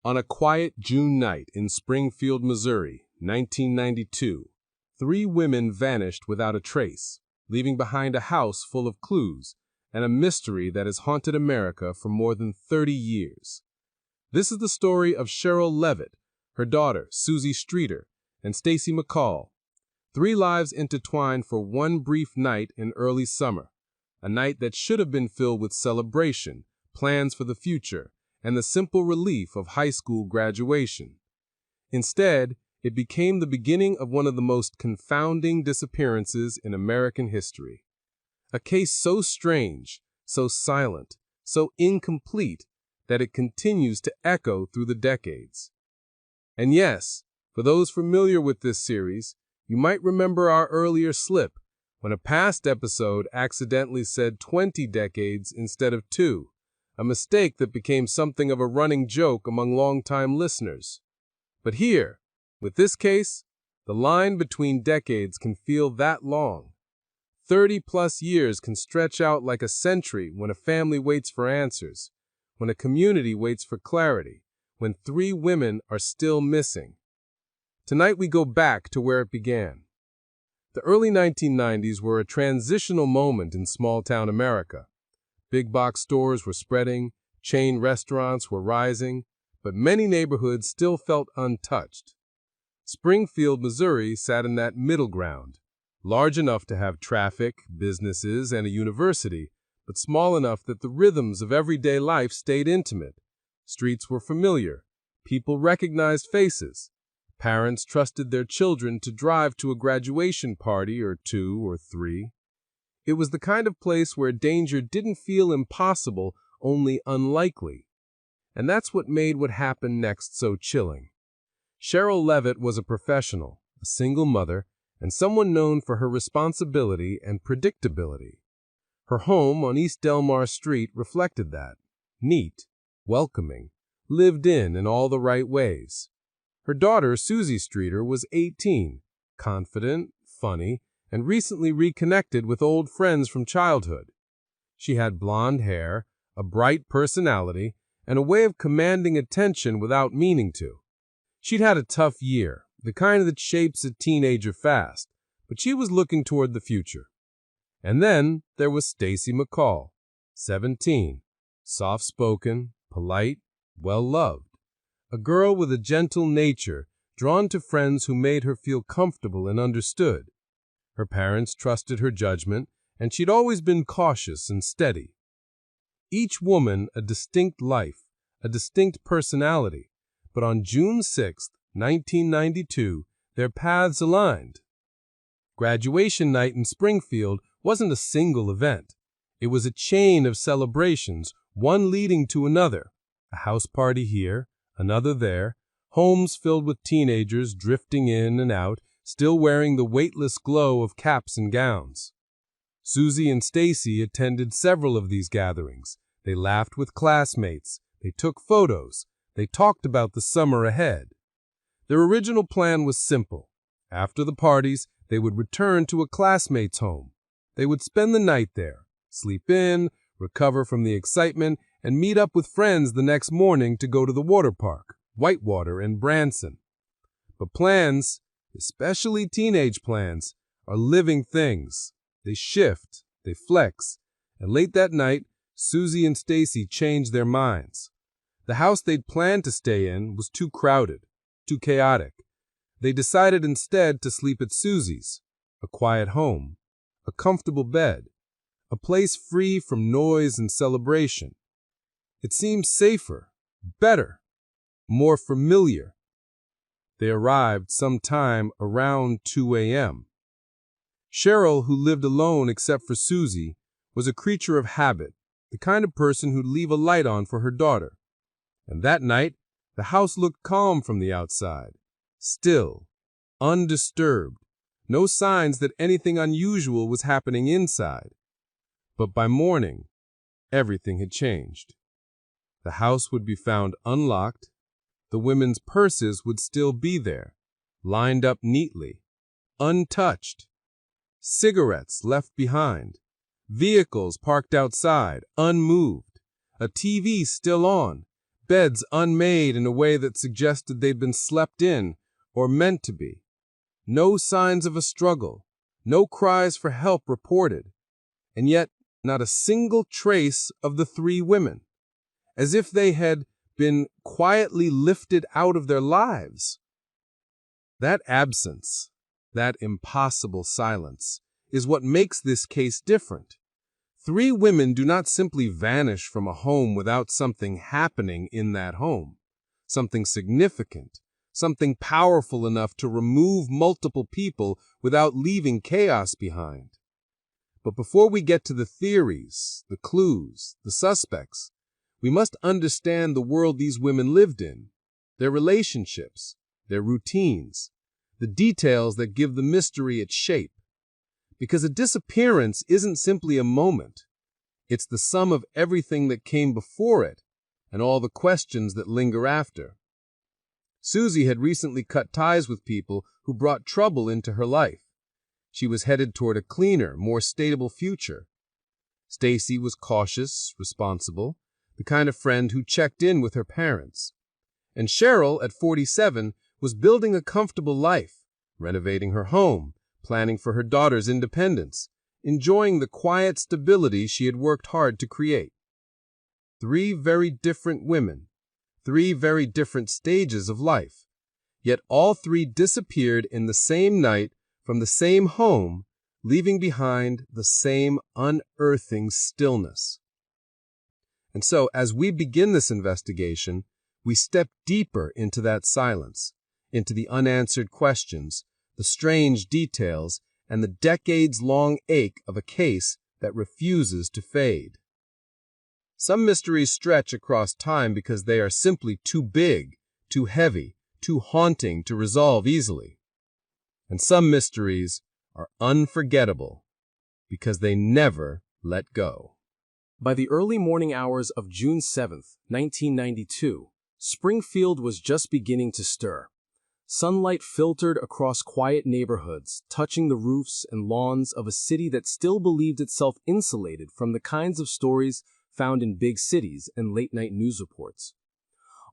On a quiet June night in Springfield, Missouri, 1992, three women vanished without a trace, leaving behind a house full of clues and a mystery that has haunted America for more than 30 years. This is the story of Sherrill Levitt, her daughter, Suzie Streeter, and Stacy McCall. Three lives intertwined for one brief night in early summer, a night that should have been filled with celebration, plans for the future, and the simple relief of high school graduation. Instead, it became the beginning of one of the most confounding disappearances in American history. A case so strange, so silent, so incomplete that it continues to echo through the decades. And yes, for those familiar with this series, you might remember our earlier slip when a past episode accidentally said 20 decades instead of 2, a mistake that became something of a running joke among longtime listeners. But here, with this case, the line between decades can feel that long. 30-plus years can stretch out like a century when a family waits for answers, when a community waits for clarity, when three women are still missing. Tonight we go back to where it began. The early 1990s were a transitional moment in small-town America. Big-box stores were spreading, chain restaurants were rising, but many neighborhoods still felt untouched. Springfield, Missouri sat in that middle ground, large enough to have traffic, businesses, and a university, but small enough that the rhythms of everyday life stayed intimate. Streets were familiar. People recognized faces. Parents trusted their children to drive to a graduation party or 2 or 3. It was the kind of place where danger didn't feel impossible, only unlikely. And that's what made what happened next so chilling. Sherrill Levitt was a professional, a single mother, and someone known for her responsibility and predictability. Her home on East Delmar Street reflected that. Neat, welcoming, lived in all the right ways. Her daughter, Suzie Streeter, was 18, confident, funny, and recently reconnected with old friends from childhood. She had blonde hair, a bright personality, and a way of commanding attention without meaning to. She'd had a tough year, the kind that shapes a teenager fast, but she was looking toward the future. And then there was Stacy McCall, 17, soft-spoken, polite, well-loved. A girl with a gentle nature, drawn to friends who made her feel comfortable and understood. Her parents trusted her judgment, and she'd always been cautious and steady. Each woman a distinct life, a distinct personality, but on June 6, 1992, their paths aligned. Graduation night in Springfield wasn't a single event. It was a chain of celebrations, one leading to another. A house party here, another there, homes filled with teenagers drifting in and out, still wearing the weightless glow of caps and gowns. Suzie and Stacy attended several of these gatherings. They laughed with classmates. They took photos. They talked about the summer ahead. Their original plan was simple. After the parties, they would return to a classmate's home. They would spend the night there, sleep in, recover from the excitement, and meet up with friends the next morning to go to the water park, Whitewater and Branson. But plans, especially teenage plans, are living things. They shift, they flex, and late that night, Suzie and Stacy changed their minds. The house they'd planned to stay in was too crowded, too chaotic. They decided instead to sleep at Suzie's, a quiet home, a comfortable bed, a place free from noise and celebration. It seemed safer, better, more familiar. They arrived sometime around 2 a.m. Sherrill, who lived alone except for Suzie, was a creature of habit, the kind of person who'd leave a light on for her daughter. And that night, the house looked calm from the outside, still, undisturbed, no signs that anything unusual was happening inside. But by morning, everything had changed. The house would be found unlocked. The women's purses would still be there, lined up neatly, untouched. Cigarettes left behind. Vehicles parked outside, unmoved. A TV still on. beds unmade in a way that suggested they'd been slept in or meant to be. No signs of a struggle, no cries for help reported, and yet not a single trace of the three women, as if they had been quietly lifted out of their lives. That absence, that impossible silence, is what makes this case different. Three women do not simply vanish from a home without something happening in that home, something significant, something powerful enough to remove multiple people without leaving chaos behind. But before we get to the theories, the clues, the suspects, we must understand the world these women lived in, their relationships, their routines, the details that give the mystery its shape. Because a disappearance isn't simply a moment. It's the sum of everything that came before it and all the questions that linger after. Suzie had recently cut ties with people who brought trouble into her life. She was headed toward a cleaner, more stable future. Stacy was cautious, responsible, the kind of friend who checked in with her parents. And Sherrill, at 47, was building a comfortable life, renovating her home, planning for her daughter's independence, enjoying the quiet stability she had worked hard to create. Three very different women, three very different stages of life, yet all three disappeared in the same night from the same home, leaving behind the same unearthing stillness. And so, as we begin this investigation, we step deeper into that silence, into the unanswered questions, the strange details, and the decades-long ache of a case that refuses to fade. Some mysteries stretch across time because they are simply too big, too heavy, too haunting to resolve easily. And some mysteries are unforgettable because they never let go. By the early morning hours of June 7th, 1992, Springfield was just beginning to stir. Sunlight filtered across quiet neighborhoods, touching the roofs and lawns of a city that still believed itself insulated from the kinds of stories found in big cities and late-night news reports.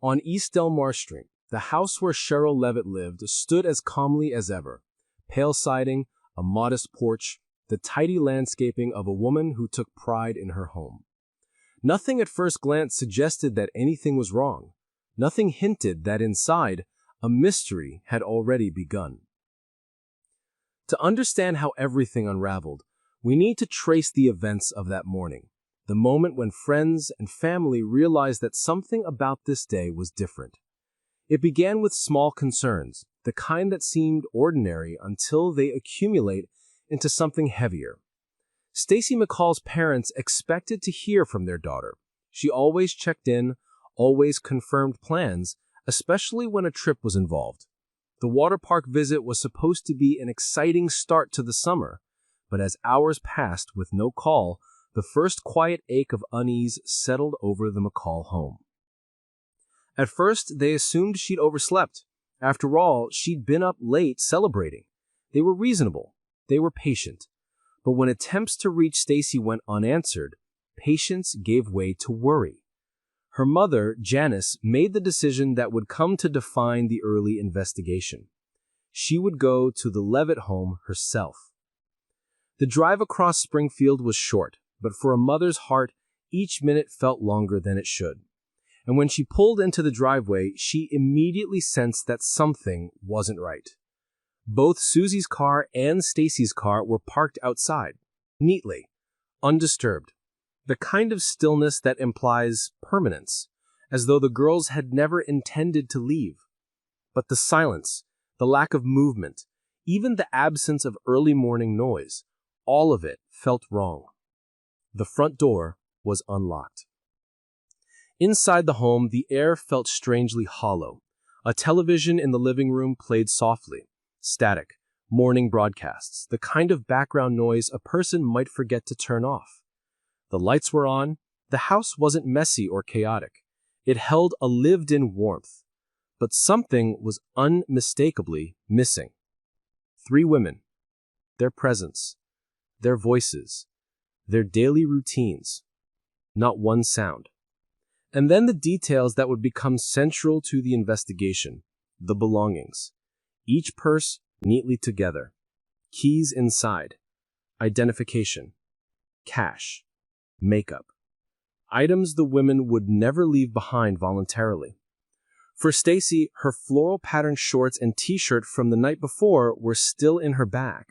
On East Delmar Street, the house where Sherrill Levitt lived stood as calmly as ever. Pale siding, a modest porch, the tidy landscaping of a woman who took pride in her home. Nothing at first glance suggested that anything was wrong. Nothing hinted that inside, a mystery had already begun. To understand how everything unraveled, we need to trace the events of that morning, the moment when friends and family realized that something about this day was different. It began with small concerns, the kind that seemed ordinary until they accumulate into something heavier. Stacy McCall's parents expected to hear from their daughter. She always checked in, always confirmed plans, especially when a trip was involved. The water park visit was supposed to be an exciting start to the summer, but as hours passed with no call, the first quiet ache of unease settled over the McCall home. At first, they assumed she'd overslept. After all, she'd been up late celebrating. They were reasonable. They were patient. But when attempts to reach Stacy went unanswered, patience gave way to worry. Her mother, Janice, made the decision that would come to define the early investigation. She would go to the Levitt home herself. The drive across Springfield was short, but for a mother's heart, each minute felt longer than it should. And when she pulled into the driveway, she immediately sensed that something wasn't right. Both Susie's car and Stacy's car were parked outside, neatly, undisturbed. The kind of stillness that implies permanence, as though the girls had never intended to leave. But the silence, the lack of movement, even the absence of early morning noise, all of it felt wrong. The front door was unlocked. Inside the home, the air felt strangely hollow. A television in the living room played softly, static, morning broadcasts, the kind of background noise a person might forget to turn off. The lights were on. The house wasn't messy or chaotic. It held a lived-in warmth. But something was unmistakably missing. Three women, their presence, their voices, their daily routines. Not one sound. And then the details that would become central to the investigation: the belongings. Each purse neatly together. Keys inside. Identification. Cash. Makeup. Items the women would never leave behind voluntarily. For Stacy, her floral patterned shorts and t-shirt from the night before were still in her bag.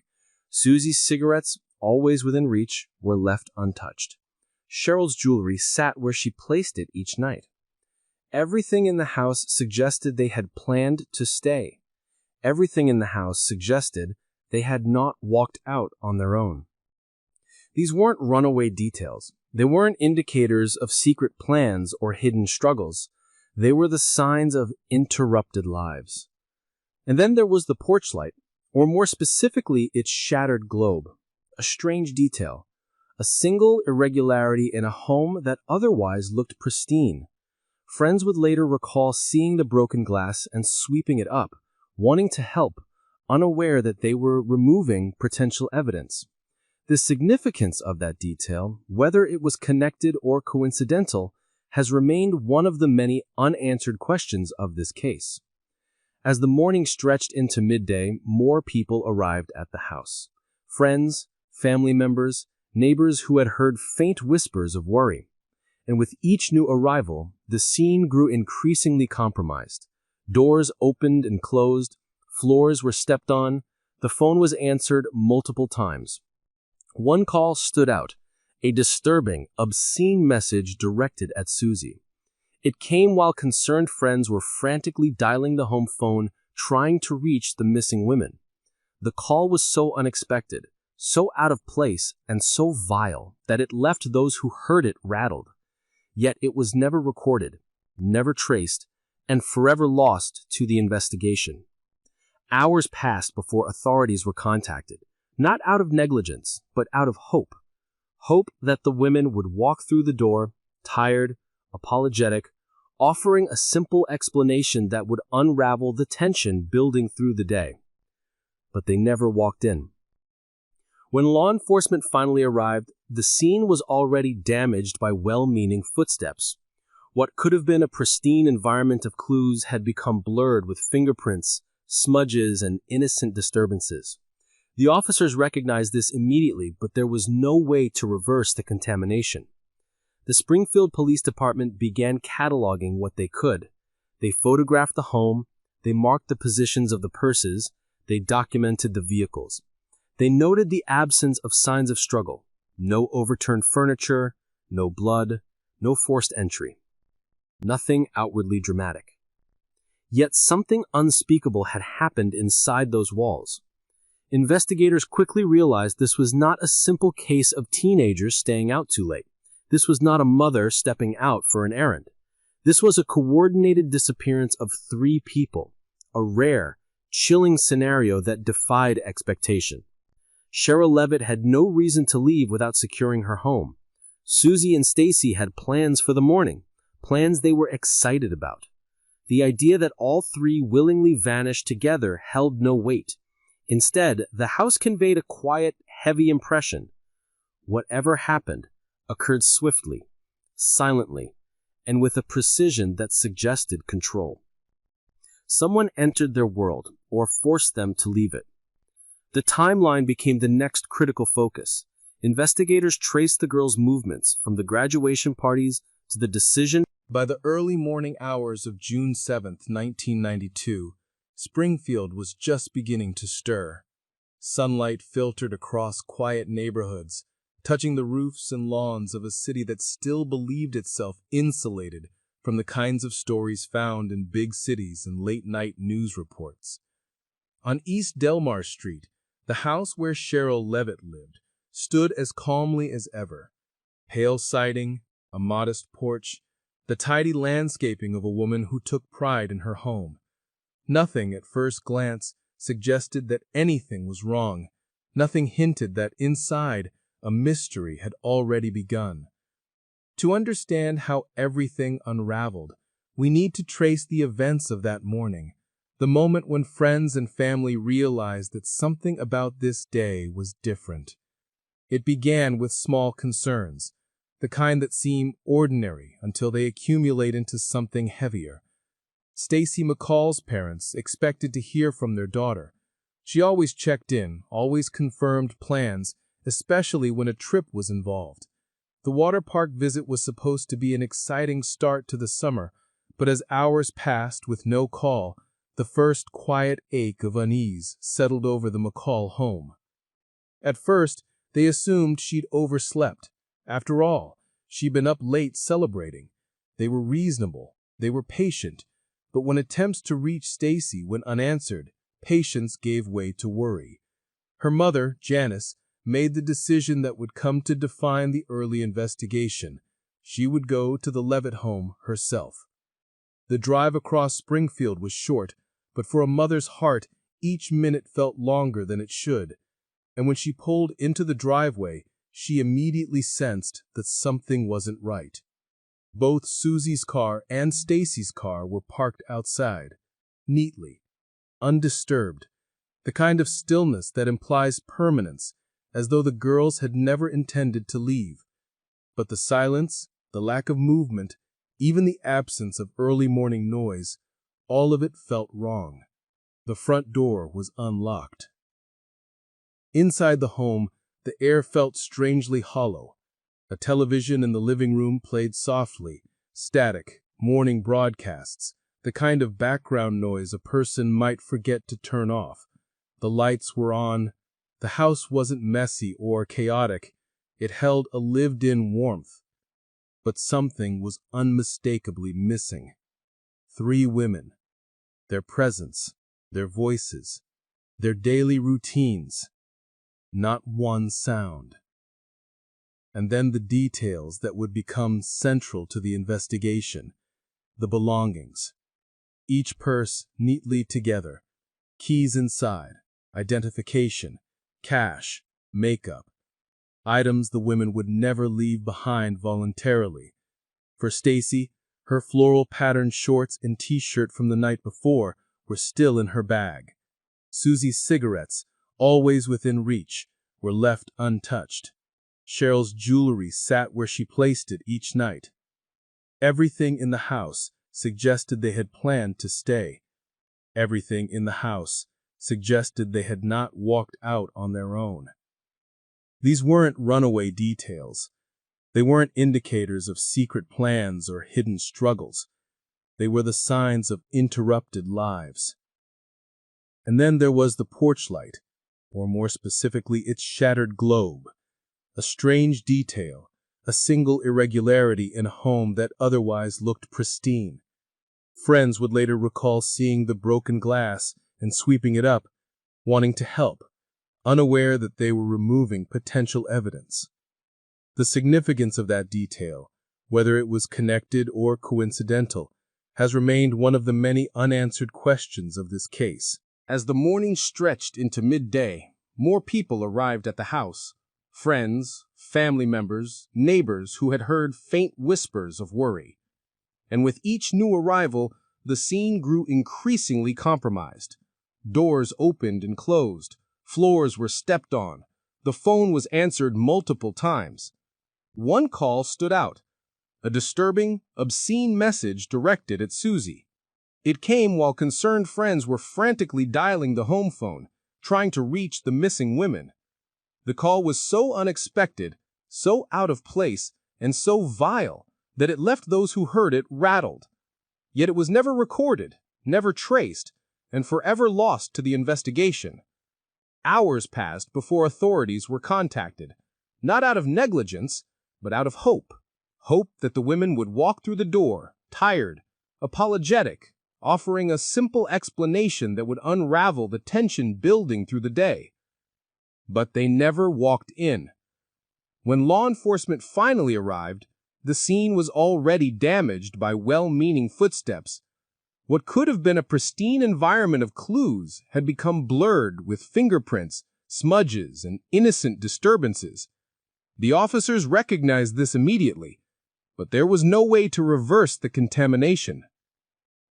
Susie's cigarettes, always within reach, were left untouched. Sherrill's jewelry sat where she placed it each night. Everything in the house suggested they had planned to stay. Everything in the house suggested they had not walked out on their own. These weren't runaway details. They weren't indicators of secret plans or hidden struggles. They were the signs of interrupted lives. And then there was the porch light, or more specifically, its shattered globe. A strange detail. A single irregularity in a home that otherwise looked pristine. Friends would later recall seeing the broken glass and sweeping it up, wanting to help, unaware that they were removing potential evidence. The significance of that detail, whether it was connected or coincidental, has remained one of the many unanswered questions of this case. As the morning stretched into midday, more people arrived at the house. Friends, family members, neighbors who had heard faint whispers of worry. And with each new arrival, the scene grew increasingly compromised. Doors opened and closed, floors were stepped on, the phone was answered multiple times. One call stood out, a disturbing, obscene message directed at Suzie. It came while concerned friends were frantically dialing the home phone, trying to reach the missing women. The call was so unexpected, so out of place, and so vile that it left those who heard it rattled. Yet it was never recorded, never traced, and forever lost to the investigation. Hours passed before authorities were contacted, not out of negligence, but out of hope. Hope that the women would walk through the door, tired, apologetic, offering a simple explanation that would unravel the tension building through the day. But they never walked in. When law enforcement finally arrived, the scene was already damaged by well-meaning footsteps. What could have been a pristine environment of clues had become blurred with fingerprints, smudges, and innocent disturbances. The officers recognized this immediately, but there was no way to reverse the contamination. The Springfield Police Department began cataloging what they could. They photographed the home, they marked the positions of the purses, they documented the vehicles. They noted the absence of signs of struggle. No overturned furniture, no blood, no forced entry. Nothing outwardly dramatic. Yet something unspeakable had happened inside those walls. Investigators quickly realized this was not a simple case of teenagers staying out too late. This was not a mother stepping out for an errand. This was a coordinated disappearance of 3 people, a rare, chilling scenario that defied expectation. Sherrill Levitt had no reason to leave without securing her home. Suzie and Stacy had plans for the morning, plans they were excited about. The idea that all 3 willingly vanished together held no weight. Instead, the house conveyed a quiet, heavy impression. Whatever happened occurred swiftly, silently, and with a precision that suggested control. Someone entered their world or forced them to leave it. The timeline became the next critical focus. Investigators traced the girls' movements from the graduation parties to the decision. By the early morning hours of June 7, 1992, Springfield was just beginning to stir. Sunlight filtered across quiet neighborhoods, touching the roofs and lawns of a city that still believed itself insulated from the kinds of stories found in big cities and late-night news reports. On East Delmar Street, the house where Sherrill Levitt lived stood as calmly as ever. Pale siding, a modest porch, the tidy landscaping of a woman who took pride in her home. Nothing at first glance suggested that anything was wrong. Nothing hinted that inside a mystery had already begun. To understand how everything unraveled, we need to trace the events of that morning, the moment when friends and family realized that something about this day was different. It began with small concerns. the kind that seem ordinary until they accumulate into something heavier. Stacy McCall's parents expected to hear from their daughter. She always checked in, always confirmed plans, especially when a trip was involved. The water park visit was supposed to be an exciting start to the summer, but as hours passed with no call, the first quiet ache of unease settled over the McCall home. At first, they assumed she'd overslept. After all, she'd been up late celebrating. They were reasonable, they were patient, but when attempts to reach Stacy went unanswered, patience gave way to worry. Her mother, Janice, made the decision that would come to define the early investigation. She would go to the Levitt home herself. The drive across Springfield was short, but for a mother's heart, each minute felt longer than it should. And when she pulled into the driveway, she immediately sensed that something wasn't right. Both Susie's car and Stacy's car were parked outside, neatly, undisturbed, the kind of stillness that implies permanence, as though the girls had never intended to leave. But the silence, the lack of movement, even the absence of early morning noise, all of it felt wrong. The front door was unlocked. Inside the home, the air felt strangely hollow. A television in the living room played softly, static, morning broadcasts, the kind of background noise a person might forget to turn off. The lights were on. The house wasn't messy or chaotic. It held a lived-in warmth. But something was unmistakably missing. 3 women. Their presence, their voices, their daily routines. Not one sound. And then the details that would become central to the investigation. The belongings. Each purse neatly together. Keys inside. Identification. Cash. Makeup. Items the women would never leave behind voluntarily. For Stacy, her floral patterned shorts and t-shirt from the night before were still in her bag. Susie's cigarettes, always within reach, were left untouched. Sherrill's jewelry sat where she placed it each night. Everything in the house suggested they had planned to stay. Everything in the house suggested they had not walked out on their own. These weren't runaway details. They weren't indicators of secret plans or hidden struggles. They were the signs of interrupted lives. And then there was the porch light, or more specifically its shattered globe. A strange detail, a single irregularity in a home that otherwise looked pristine. Friends would later recall seeing the broken glass and sweeping it up, wanting to help, unaware that they were removing potential evidence. The significance of that detail, whether it was connected or coincidental, has remained one of the many unanswered questions of this case. As the morning stretched into midday, more people arrived at the house. Friends, family members, neighbors who had heard faint whispers of worry. And with each new arrival, the scene grew increasingly compromised. Doors opened and closed. Floors were stepped on. The phone was answered multiple times. One call stood out. A disturbing, obscene message directed at Suzie. It came while concerned friends were frantically dialing the home phone, trying to reach the missing women. The call was so unexpected, so out of place, and so vile that it left those who heard it rattled. Yet it was never recorded, never traced, and forever lost to the investigation. Hours passed before authorities were contacted, not out of negligence, but out of hope. Hope that the women would walk through the door, tired, apologetic, offering a simple explanation that would unravel the tension building through the day. But they never walked in. When law enforcement finally arrived, the scene was already damaged by well-meaning footsteps. What could have been a pristine environment of clues had become blurred with fingerprints, smudges, and innocent disturbances. The officers recognized this immediately, but there was no way to reverse the contamination.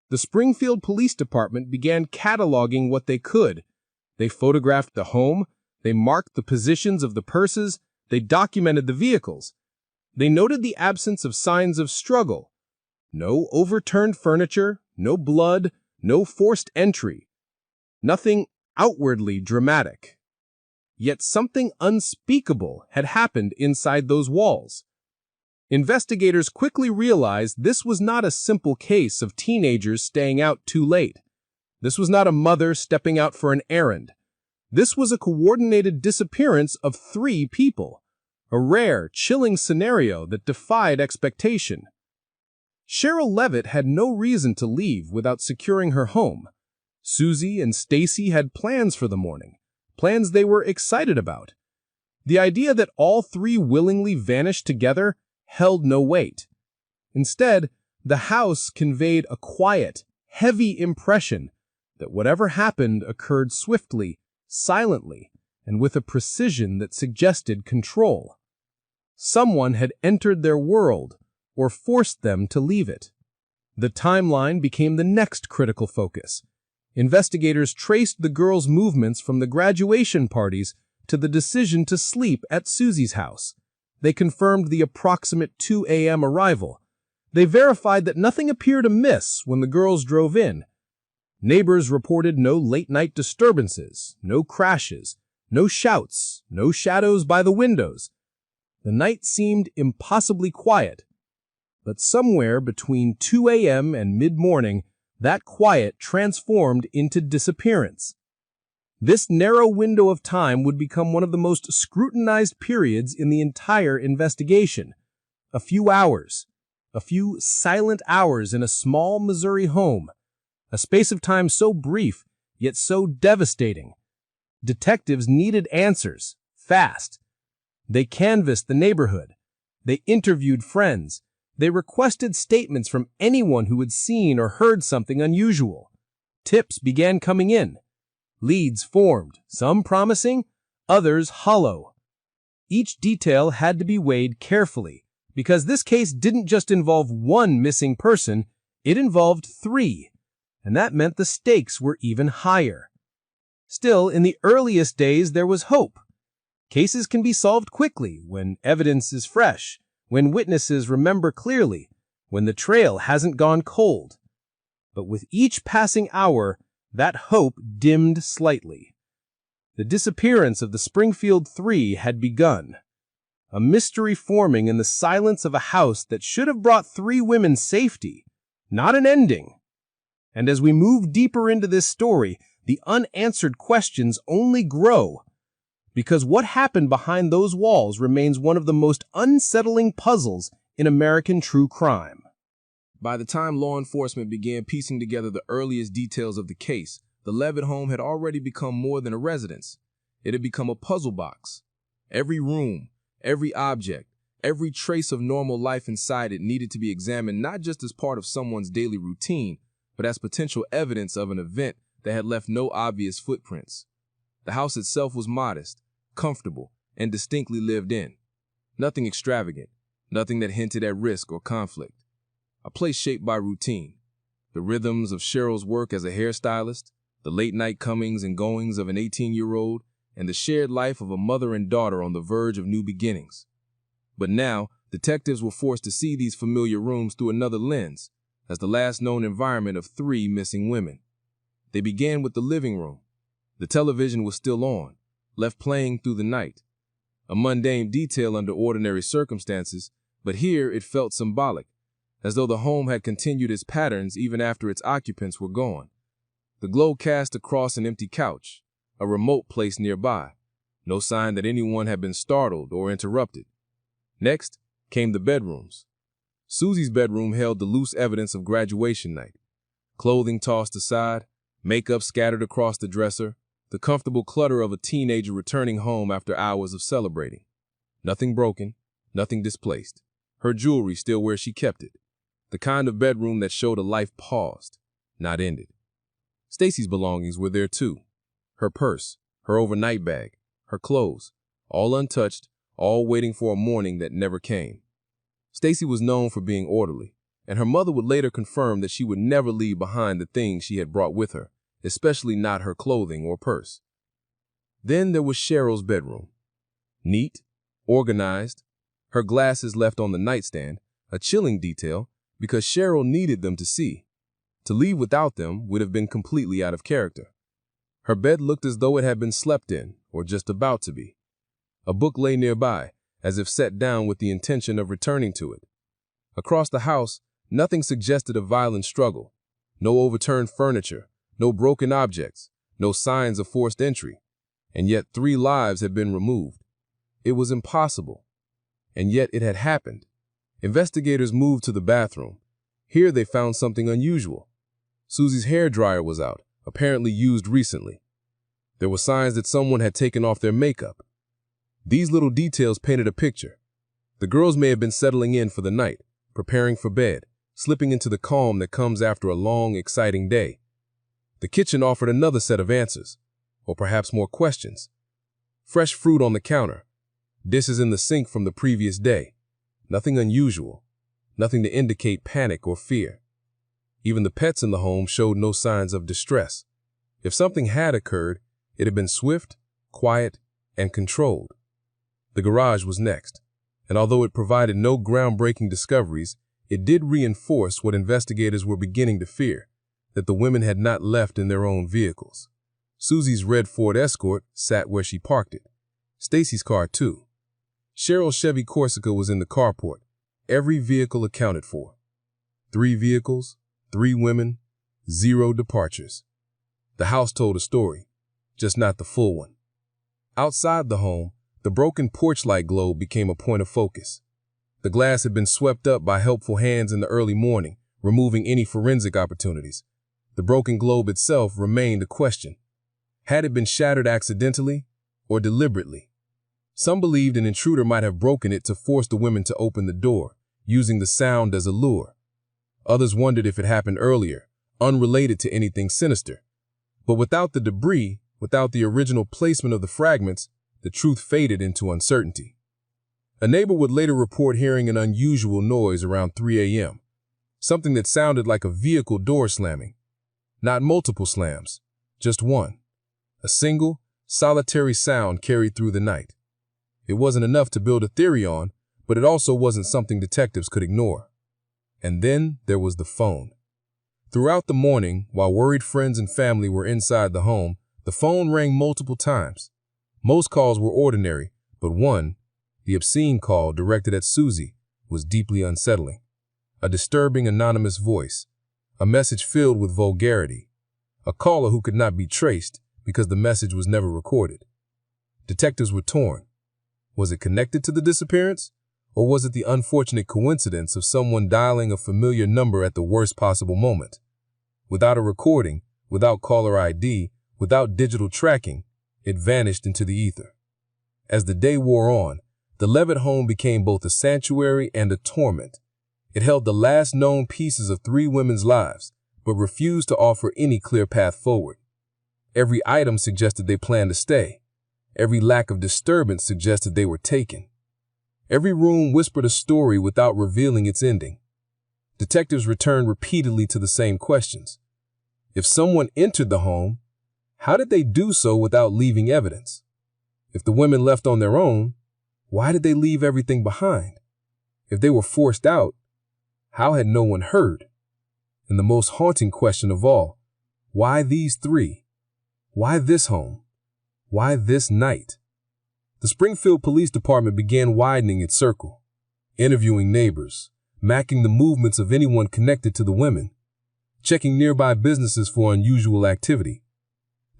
The Springfield Police Department began cataloging what they could. They photographed the home, they marked the positions of the purses, they documented the vehicles. They noted the absence of signs of struggle. No overturned furniture, no blood, no forced entry. Nothing outwardly dramatic. Yet something unspeakable had happened inside those walls. Investigators quickly realized this was not a simple case of teenagers staying out too late. This was not a mother stepping out for an errand. This was a coordinated disappearance of 3 people, a rare, chilling scenario that defied expectation. Sherrill Levitt had no reason to leave without securing her home. Suzie and Stacy had plans for the morning, plans they were excited about. The idea that all 3 willingly vanished together held no weight. Instead, the house conveyed a quiet, heavy impression that whatever happened occurred swiftly, silently, and with a precision that suggested control. Someone had entered their world or forced them to leave it. The timeline became the next critical focus. Investigators traced the girls' movements from the graduation parties to the decision to sleep at Suzie's house. They confirmed the approximate 2 a.m. arrival. They verified that nothing appeared amiss when the girls drove in. Neighbors reported no late-night disturbances, no crashes, no shouts, no shadows by the windows. The night seemed impossibly quiet. But somewhere between 2 a.m. and mid-morning, that quiet transformed into disappearance. This narrow window of time would become one of the most scrutinized periods in the entire investigation. A few hours, a few silent hours in a small Missouri home, a space of time so brief, yet so devastating. Detectives needed answers, fast. They canvassed the neighborhood. They interviewed friends. They requested statements from anyone who had seen or heard something unusual. Tips began coming in. Leads formed, some promising, others hollow. Each detail had to be weighed carefully, because this case didn't just involve 1 missing person, it involved 3, and that meant the stakes were even higher. Still, in the earliest days, there was hope. Cases can be solved quickly when evidence is fresh, when witnesses remember clearly, when the trail hasn't gone cold. But with each passing hour, that hope dimmed slightly. The disappearance of the Springfield 3 had begun, a mystery forming in the silence of a house that should have brought 3 women safety, not an ending. And as we move deeper into this story, the unanswered questions only grow, because what happened behind those walls remains one of the most unsettling puzzles in American true crime. By the time law enforcement began piecing together the earliest details of the case, the Levitt home had already become more than a residence. It had become a puzzle box. Every room, every object, every trace of normal life inside it needed to be examined not just as part of someone's daily routine, but as potential evidence of an event that had left no obvious footprints. The house itself was modest, comfortable, and distinctly lived in. Nothing extravagant, nothing that hinted at risk or conflict. A place shaped by routine, the rhythms of Sherrill's work as a hairstylist, the late-night comings and goings of an 18-year-old, and the shared life of a mother and daughter on the verge of new beginnings. But now, detectives were forced to see these familiar rooms through another lens, as the last known environment of 3 missing women. They began with the living room. The television was still on, left playing through the night. A mundane detail under ordinary circumstances, but here it felt symbolic, as though the home had continued its patterns even after its occupants were gone. The glow cast across an empty couch, a remote place nearby, no sign that anyone had been startled or interrupted. Next came the bedrooms. Suzie's bedroom held the loose evidence of graduation night. Clothing tossed aside, makeup scattered across the dresser, the comfortable clutter of a teenager returning home after hours of celebrating. Nothing broken, nothing displaced. Her jewelry still where she kept it. The kind of bedroom that showed a life paused, not ended. Stacy's belongings were there too. Her purse, her overnight bag, her clothes, all untouched, all waiting for a morning that never came. Stacy was known for being orderly, and her mother would later confirm that she would never leave behind the things she had brought with her, especially not her clothing or purse. Then there was Sherrill's bedroom. Neat, organized, Her glasses left on the nightstand, a chilling detail, because Sherrill needed them to see. To leave without them would have been completely out of character. Her bed looked as though it had been slept in, or just about to be. A book lay nearby, as if set down with the intention of returning to it. Across the house, nothing suggested a violent struggle. No overturned furniture, no broken objects, no signs of forced entry. And yet 3 lives had been removed. It was impossible. And yet it had happened. Investigators moved to the bathroom. Here they found something unusual. Suzie's hairdryer was out, apparently used recently. There were signs that someone had taken off their makeup. These little details painted a picture. The girls may have been settling in for the night, preparing for bed, slipping into the calm that comes after a long, exciting day. The kitchen offered another set of answers, or perhaps more questions. Fresh fruit on the counter, dishes in the sink from the previous day. Nothing unusual, nothing to indicate panic or fear. Even the pets in the home showed no signs of distress. If something had occurred, it had been swift, quiet, and controlled. The garage was next, and although it provided no groundbreaking discoveries, it did reinforce what investigators were beginning to fear, that the women had not left in their own vehicles. Suzie's red Ford Escort sat where she parked it. Stacy's car, too. Sherrill's Chevy Corsica was in the carport, every vehicle accounted for. 3 vehicles, 3 women, 0 departures. The house told a story, just not the full one. Outside the home, the broken porch light globe became a point of focus. The glass had been swept up by helpful hands in the early morning, removing any forensic opportunities. The broken globe itself remained a question. Had it been shattered accidentally or deliberately? Some believed an intruder might have broken it to force the women to open the door, using the sound as a lure. Others wondered if it happened earlier, unrelated to anything sinister. But without the debris, without the original placement of the fragments, the truth faded into uncertainty. A neighbor would later report hearing an unusual noise around 3 a.m., something that sounded like a vehicle door slamming. Not multiple slams, just one. A single, solitary sound carried through the night. It wasn't enough to build a theory on, but it also wasn't something detectives could ignore. And then there was the phone. Throughout the morning, while worried friends and family were inside the home, the phone rang multiple times. Most calls were ordinary, but one, the obscene call directed at Suzie, was deeply unsettling. A disturbing anonymous voice, a message filled with vulgarity, a caller who could not be traced because the message was never recorded. Detectives were torn. Was it connected to the disappearance? Or was it the unfortunate coincidence of someone dialing a familiar number at the worst possible moment? Without a recording, without caller ID, without digital tracking, it vanished into the ether. As the day wore on, the Levitt home became both a sanctuary and a torment. It held the last known pieces of 3 women's lives, but refused to offer any clear path forward. Every item suggested they planned to stay. Every lack of disturbance suggested they were taken. Every room whispered a story without revealing its ending. Detectives returned repeatedly to the same questions. If someone entered the home, how did they do so without leaving evidence? If the women left on their own, why did they leave everything behind? If they were forced out, how had no one heard? And the most haunting question of all, why these 3? Why this home? Why this night? The Springfield Police Department began widening its circle, interviewing neighbors, mapping the movements of anyone connected to the women, checking nearby businesses for unusual activity.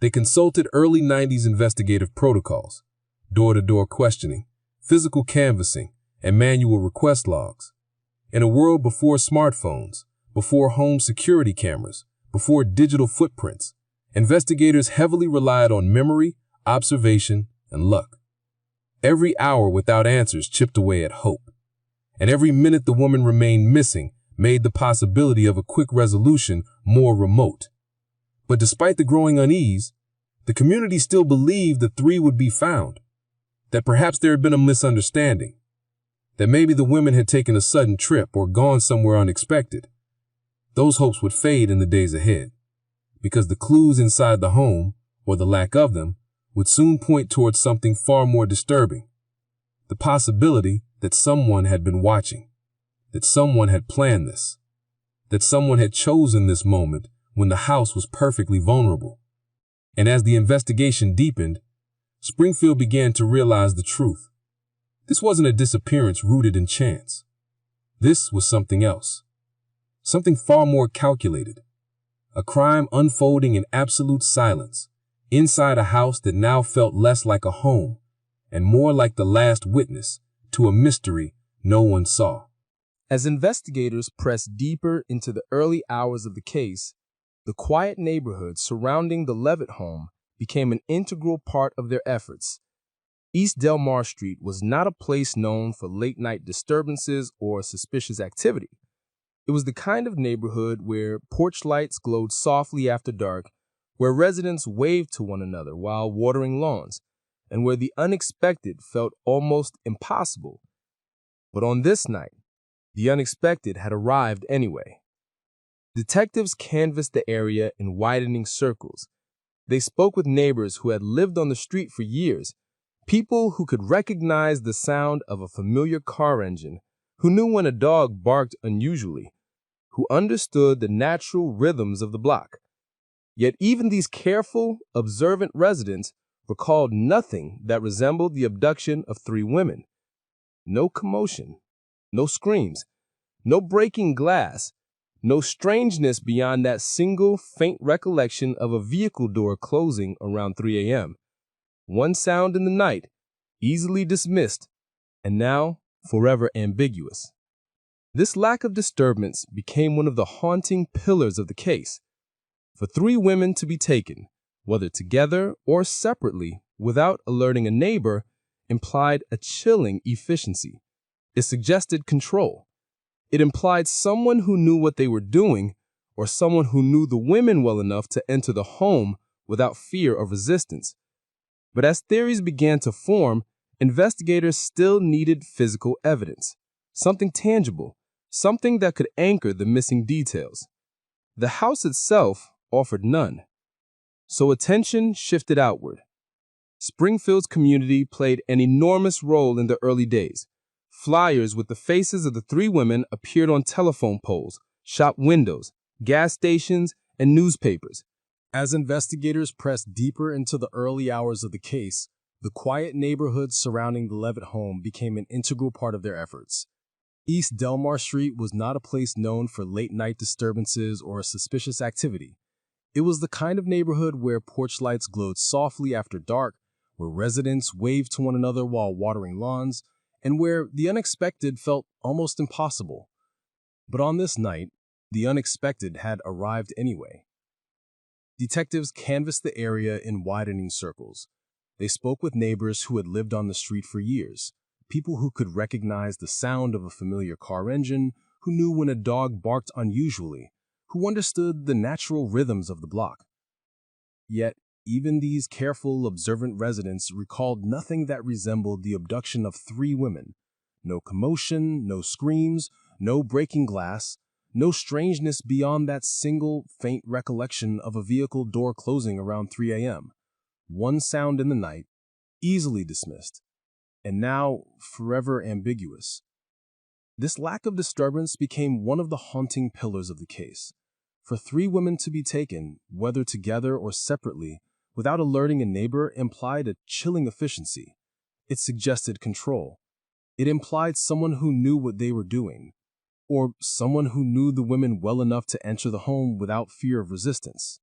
They consulted early 90s investigative protocols, door-to-door questioning, physical canvassing, and manual request logs. In a world before smartphones, before home security cameras, before digital footprints, investigators heavily relied on memory, observation, and luck. Every hour without answers chipped away at hope, and every minute the woman remained missing made the possibility of a quick resolution more remote. But despite the growing unease, the community still believed the 3 would be found, that perhaps there had been a misunderstanding, that maybe the women had taken a sudden trip or gone somewhere unexpected. Those hopes would fade in the days ahead, because the clues inside the home, or the lack of them, would soon point towards something far more disturbing, the possibility that that someone had been watching, that someone had planned this, that someone had chosen this moment when the house was perfectly vulnerable. And as the investigation deepened, Springfield began to realize the truth. This wasn't a disappearance rooted in chance. This was something else, something far more calculated, a crime unfolding in absolute silence, inside a house that now felt less like a home and more like the last witness to a mystery no one saw. As investigators pressed deeper into the early hours of the case, the quiet neighborhood surrounding the Levitt home became an integral part of their efforts. East Delmar Street was not a place known for late-night disturbances or suspicious activity. It was the kind of neighborhood where porch lights glowed softly after dark, where residents waved to one another while watering lawns, and where the unexpected felt almost impossible. But on this night, the unexpected had arrived anyway. Detectives canvassed the area in widening circles. They spoke with neighbors who had lived on the street for years, people who could recognize the sound of a familiar car engine, who knew when a dog barked unusually, who understood the natural rhythms of the block. Yet even these careful, observant residents recalled nothing that resembled the abduction of 3 women. No commotion, no screams, no breaking glass, no strangeness beyond that single faint recollection of a vehicle door closing around 3 a.m. One sound in the night, easily dismissed, and now forever ambiguous. This lack of disturbance became one of the haunting pillars of the case. For 3 women to be taken, whether together or separately, without alerting a neighbor, implied a chilling efficiency. It suggested control. It implied someone who knew what they were doing, or someone who knew the women well enough to enter the home without fear of resistance. But as theories began to form, investigators still needed physical evidence, something tangible, something that could anchor the missing details. The house itself offered none. So attention shifted outward. Springfield's community played an enormous role in the early days. Flyers with the faces of the 3 women appeared on telephone poles, shop windows, gas stations, and newspapers. As investigators pressed deeper into the early hours of the case, the quiet neighborhood surrounding the Levitt home became an integral part of their efforts. East Delmar Street was not a place known for late-night disturbances or suspicious activity. It was the kind of neighborhood where porch lights glowed softly after dark, where residents waved to one another while watering lawns, and where the unexpected felt almost impossible. But on this night, the unexpected had arrived anyway. Detectives canvassed the area in widening circles. They spoke with neighbors who had lived on the street for years, people who could recognize the sound of a familiar car engine, who knew when a dog barked unusually, who understood the natural rhythms of the block. Yet, even these careful, observant residents recalled nothing that resembled the abduction of 3 women. No commotion, no screams, no breaking glass, no strangeness beyond that single, faint recollection of a vehicle door closing around 3 a.m. One sound in the night, easily dismissed, and now forever ambiguous. This lack of disturbance became one of the haunting pillars of the case. For 3 women to be taken, whether together or separately, without alerting a neighbor implied a chilling efficiency. It suggested control. It implied someone who knew what they were doing, or someone who knew the women well enough to enter the home without fear of resistance.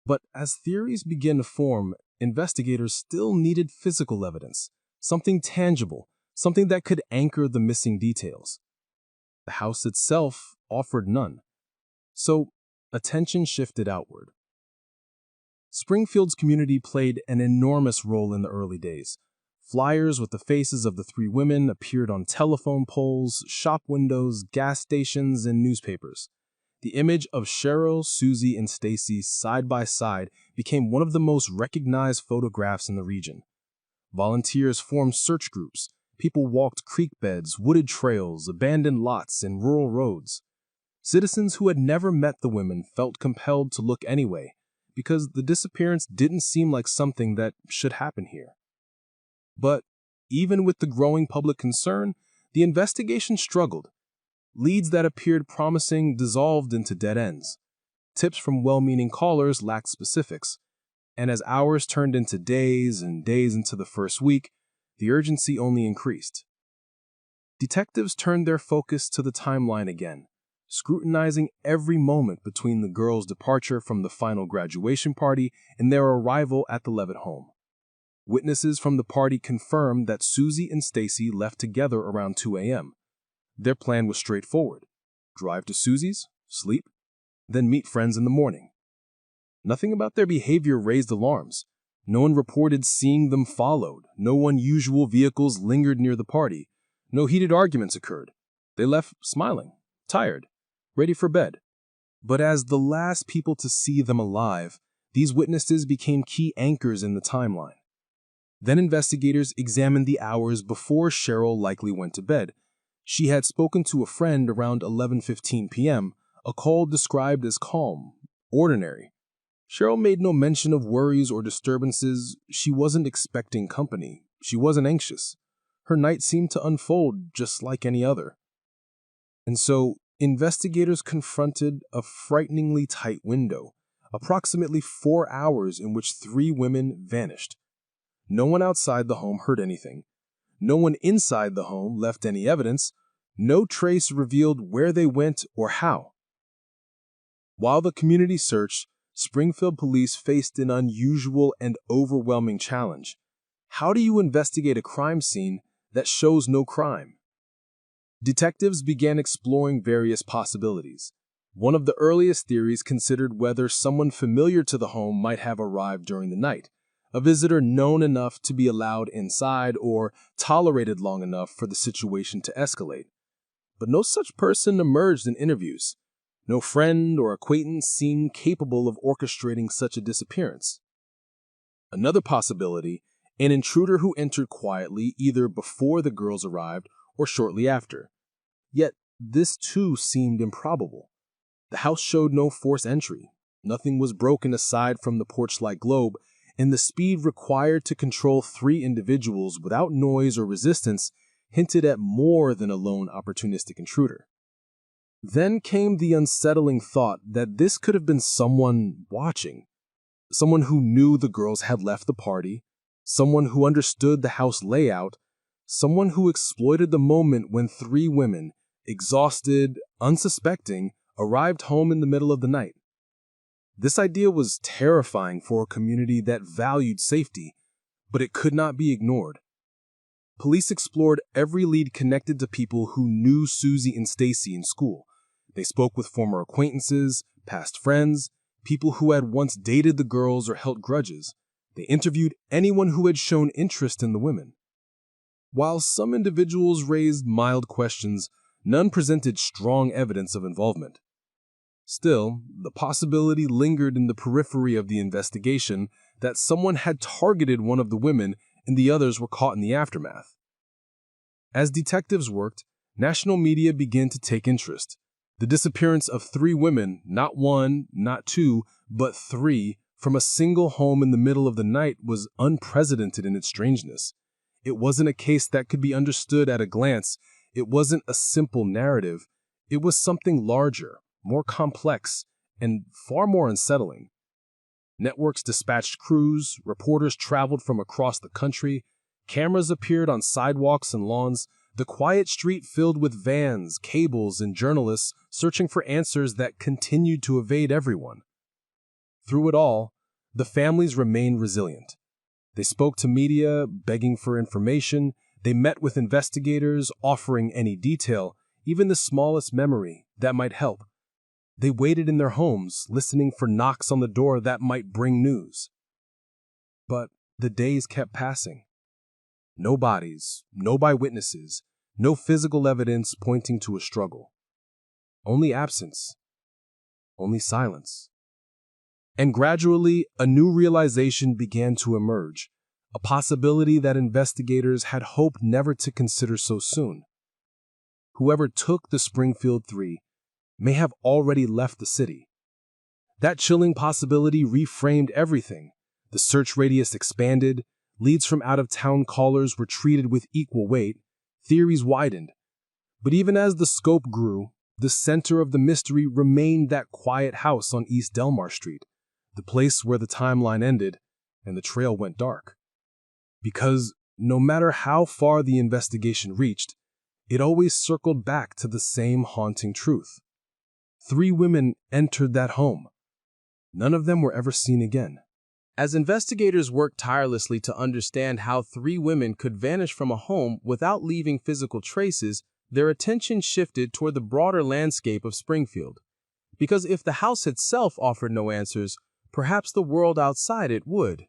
But as theories began to form, investigators still needed physical evidence, something tangible, something that could anchor the missing details. The house itself offered none. So attention shifted outward. Springfield's community played an enormous role in the early days. Flyers with the faces of the 3 women appeared on telephone poles, shop windows, gas stations, and newspapers. The image of Sherrill, Suzie, and Stacy side by side became one of the most recognized photographs in the region. Volunteers formed search groups. People walked creek beds, wooded trails, abandoned lots, and rural roads. Citizens who had never met the women felt compelled to look anyway, because the disappearance didn't seem like something that should happen here. But even with the growing public concern, The investigation struggled. Leads that appeared promising dissolved into dead ends. Tips from well-meaning callers lacked specifics. And as hours turned into days and days into the first week, the urgency only increased. Detectives turned their focus to the timeline again, scrutinizing every moment between the girls' departure from the final graduation party and their arrival at the Levitt home. Witnesses from the party confirmed that Suzie and Stacy left together around 2 a.m. Their plan was straightforward: drive to Suzie's, sleep, then meet friends in the morning. Nothing about their behavior raised alarms. No one reported seeing them followed. No unusual vehicles lingered near the party. No heated arguments occurred. They left smiling, tired, ready for bed. But as the last people to see them alive, these witnesses became key anchors in the timeline. Then investigators examined the hours before Sherrill likely went to bed. She had spoken to a friend around 11:15 p.m., a call described as calm, ordinary. Sherrill made no mention of worries or disturbances. She wasn't expecting company. She wasn't anxious. Her night seemed to unfold just like any other. And so, investigators confronted a frighteningly tight window, approximately 4 hours in which 3 women vanished. No one outside the home heard anything. No one inside the home left any evidence. No trace revealed where they went or how. While the community searched, Springfield police faced an unusual and overwhelming challenge. How do you investigate a crime scene that shows no crime? Detectives began exploring various possibilities. One of the earliest theories considered whether someone familiar to the home might have arrived during the night, a visitor known enough to be allowed inside or tolerated long enough for the situation to escalate. But no such person emerged in interviews. No friend or acquaintance seemed capable of orchestrating such a disappearance. Another possibility, an intruder who entered quietly either before the girls arrived or shortly after. Yet this too seemed improbable. The house showed no forced entry. Nothing was broken aside from the porch-like globe, and the speed required to control 3 individuals without noise or resistance hinted at more than a lone opportunistic intruder. Then came the unsettling thought that this could have been someone watching, someone who knew the girls had left the party, someone who understood the house layout, someone who exploited the moment when 3 women, exhausted, unsuspecting, arrived home in the middle of the night. This idea was terrifying for a community that valued safety, but it could not be ignored. Police explored every lead connected to people who knew Suzie and Stacy in school. They spoke with former acquaintances, past friends, people who had once dated the girls or held grudges. They interviewed anyone who had shown interest in the women. While some individuals raised mild questions, none presented strong evidence of involvement. Still, the possibility lingered in the periphery of the investigation that someone had targeted one of the women and the others were caught in the aftermath. As detectives worked, national media began to take interest. The disappearance of 3 women, not 1, not 2, but 3, from a single home in the middle of the night was unprecedented in its strangeness. It wasn't a case that could be understood at a glance. It wasn't a simple narrative. It was something larger, more complex, and far more unsettling. Networks dispatched crews, reporters traveled from across the country, cameras appeared on sidewalks and lawns, the quiet street filled with vans, cables, and journalists searching for answers that continued to evade everyone. Through it all, the families remained resilient. They spoke to media, begging for information. They met with investigators, offering any detail, even the smallest memory, that might help. They waited in their homes, listening for knocks on the door that might bring news. But the days kept passing. No bodies, no eyewitnesses, no physical evidence pointing to a struggle. Only absence. Only silence. And gradually, a new realization began to emerge, a possibility that investigators had hoped never to consider so soon. Whoever took the Springfield 3 may have already left the city. That chilling possibility reframed everything. The search radius expanded, leads from out-of-town callers were treated with equal weight, theories widened, But even as the scope grew, the center of the mystery remained that quiet house on East Delmar Street, the place where the timeline ended and the trail went dark. Because no matter how far the investigation reached, it always circled back to the same haunting truth. 3 women entered that home. None of them were ever seen again. As investigators worked tirelessly to understand how 3 women could vanish from a home without leaving physical traces, their attention shifted toward the broader landscape of Springfield. Because if the house itself offered no answers, perhaps the world outside it would.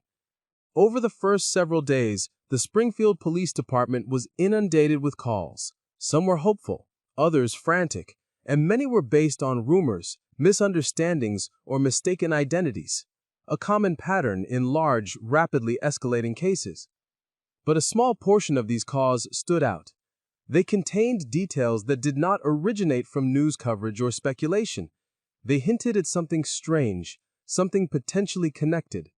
Over the first several days, the Springfield Police Department was inundated with calls. Some were hopeful, others frantic, and many were based on rumors, misunderstandings, or mistaken identities, a common pattern in large, rapidly escalating cases. But a small portion of these calls stood out. They contained details that did not originate from news coverage or speculation. They hinted at something strange, something potentially connected.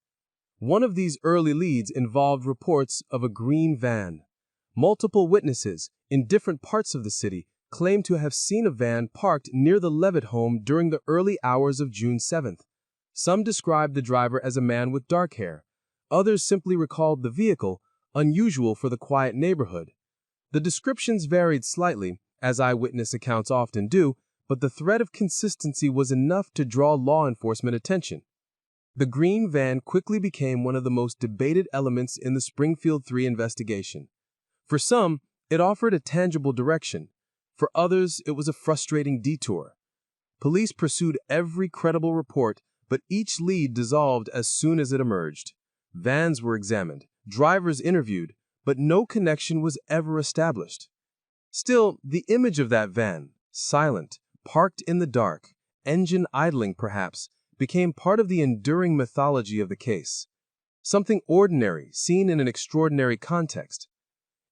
One of these early leads involved reports of a green van. Multiple witnesses, in different parts of the city, claimed to have seen a van parked near the Levitt home during the early hours of June 7th. Some described the driver as a man with dark hair. Others simply recalled the vehicle, unusual for the quiet neighborhood. The descriptions varied slightly, as eyewitness accounts often do, but the thread of consistency was enough to draw law enforcement attention. The green van quickly became one of the most debated elements in the Springfield 3 investigation. For some, it offered a tangible direction. For others, it was a frustrating detour. Police pursued every credible report, but each lead dissolved as soon as it emerged. Vans were examined, drivers interviewed, but no connection was ever established. Still, the image of that van, silent, parked in the dark, engine idling perhaps, became part of the enduring mythology of the case. Something ordinary, seen in an extraordinary context.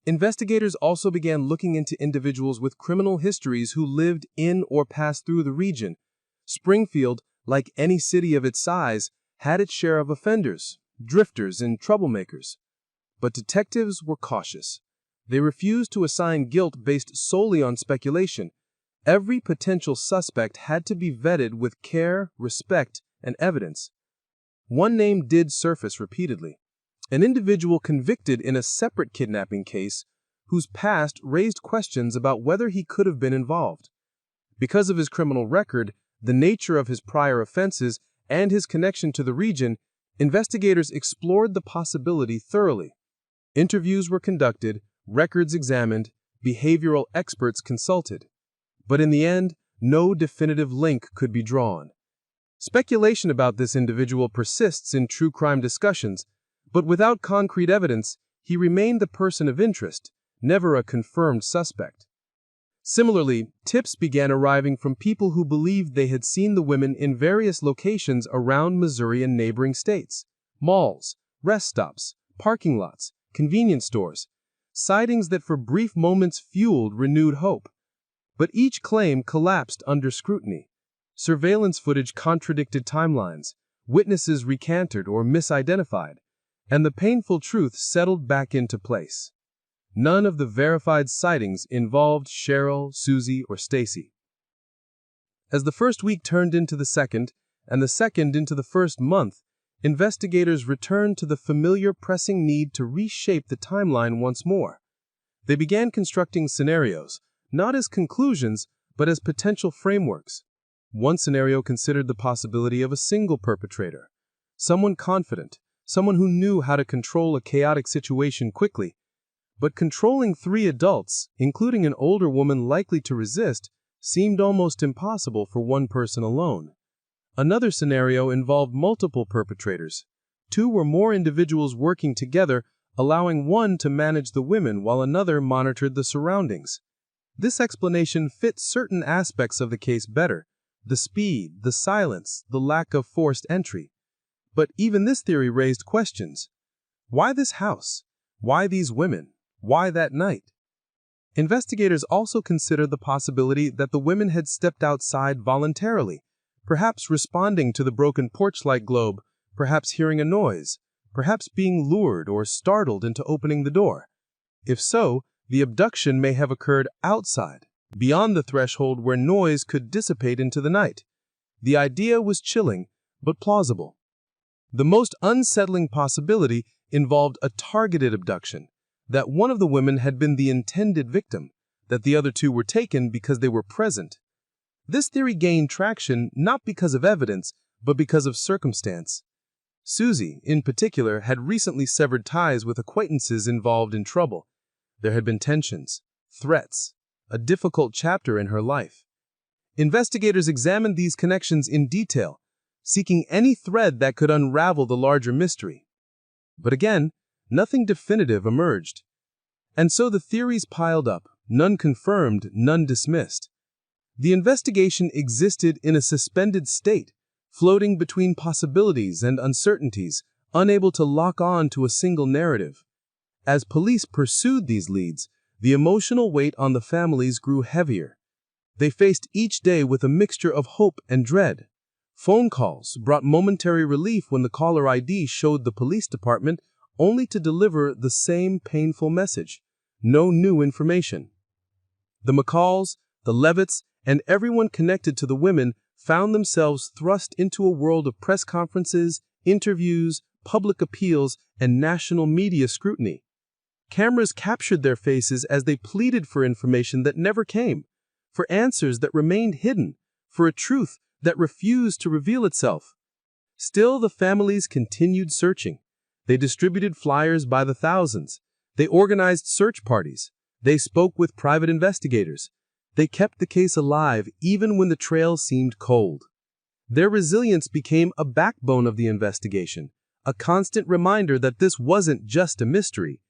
Investigators also began looking into individuals with criminal histories who lived in or passed through the region. Springfield, like any city of its size, had its share of offenders, drifters, and troublemakers. But detectives were cautious. They refused to assign guilt based solely on speculation. Every potential suspect had to be vetted with care, respect, and evidence. One name did surface repeatedly. An individual convicted in a separate kidnapping case whose past raised questions about whether he could have been involved. Because of his criminal record, the nature of his prior offenses, and his connection to the region, investigators explored the possibility thoroughly. Interviews were conducted, records examined, behavioral experts consulted. But in the end, no definitive link could be drawn. Speculation about this individual persists in true crime discussions, but without concrete evidence, he remained the person of interest, never a confirmed suspect. Similarly, tips began arriving from people who believed they had seen the women in various locations around Missouri and neighboring states: malls, rest stops, parking lots, convenience stores, sightings that for brief moments fueled renewed hope. But each claim collapsed under scrutiny. Surveillance footage contradicted timelines, witnesses recanted or misidentified, and the painful truth settled back into place. None of the verified sightings involved Sherrill, Suzie, or Stacy. As the first week turned into the second, and the second into the first month, investigators returned to the familiar pressing need to reshape the timeline once more. They began constructing scenarios, not as conclusions, but as potential frameworks. One scenario considered the possibility of a single perpetrator, someone confident, someone who knew how to control a chaotic situation quickly. But controlling 3 adults, including an older woman likely to resist, seemed almost impossible for one person alone. Another scenario involved multiple perpetrators. 2 or more individuals working together, allowing one to manage the women while another monitored the surroundings. This explanation fit certain aspects of the case better: the speed, the silence, the lack of forced entry. But even this theory raised questions. Why this house? Why these women? Why that night? Investigators also considered the possibility that the women had stepped outside voluntarily, perhaps responding to the broken porch-like globe, perhaps hearing a noise, perhaps being lured or startled into opening the door. If so, the abduction may have occurred outside, beyond the threshold where noise could dissipate into the night. The idea was chilling, but plausible. The most unsettling possibility involved a targeted abduction, that one of the women had been the intended victim, that the other two were taken because they were present. This theory gained traction not because of evidence, but because of circumstance. Suzie, in particular, had recently severed ties with acquaintances involved in trouble. There had been tensions, threats, a difficult chapter in her life. Investigators examined these connections in detail, seeking any thread that could unravel the larger mystery. But again, nothing definitive emerged. And so the theories piled up, none confirmed, none dismissed. The investigation existed in a suspended state, floating between possibilities and uncertainties, unable to lock on to a single narrative. As police pursued these leads, the emotional weight on the families grew heavier. They faced each day with a mixture of hope and dread. Phone calls brought momentary relief when the caller ID showed the police department, only to deliver the same painful message: no new information. The McCalls, the Levitts, and everyone connected to the women found themselves thrust into a world of press conferences, interviews, public appeals, and national media scrutiny. Cameras captured their faces as they pleaded for information that never came, for answers that remained hidden, for a truth that refused to reveal itself. Still, the families continued searching. They distributed flyers by the thousands. They organized search parties. They spoke with private investigators. They kept the case alive even when the trail seemed cold. Their resilience became a backbone of the investigation, a constant reminder that this wasn't just a mystery.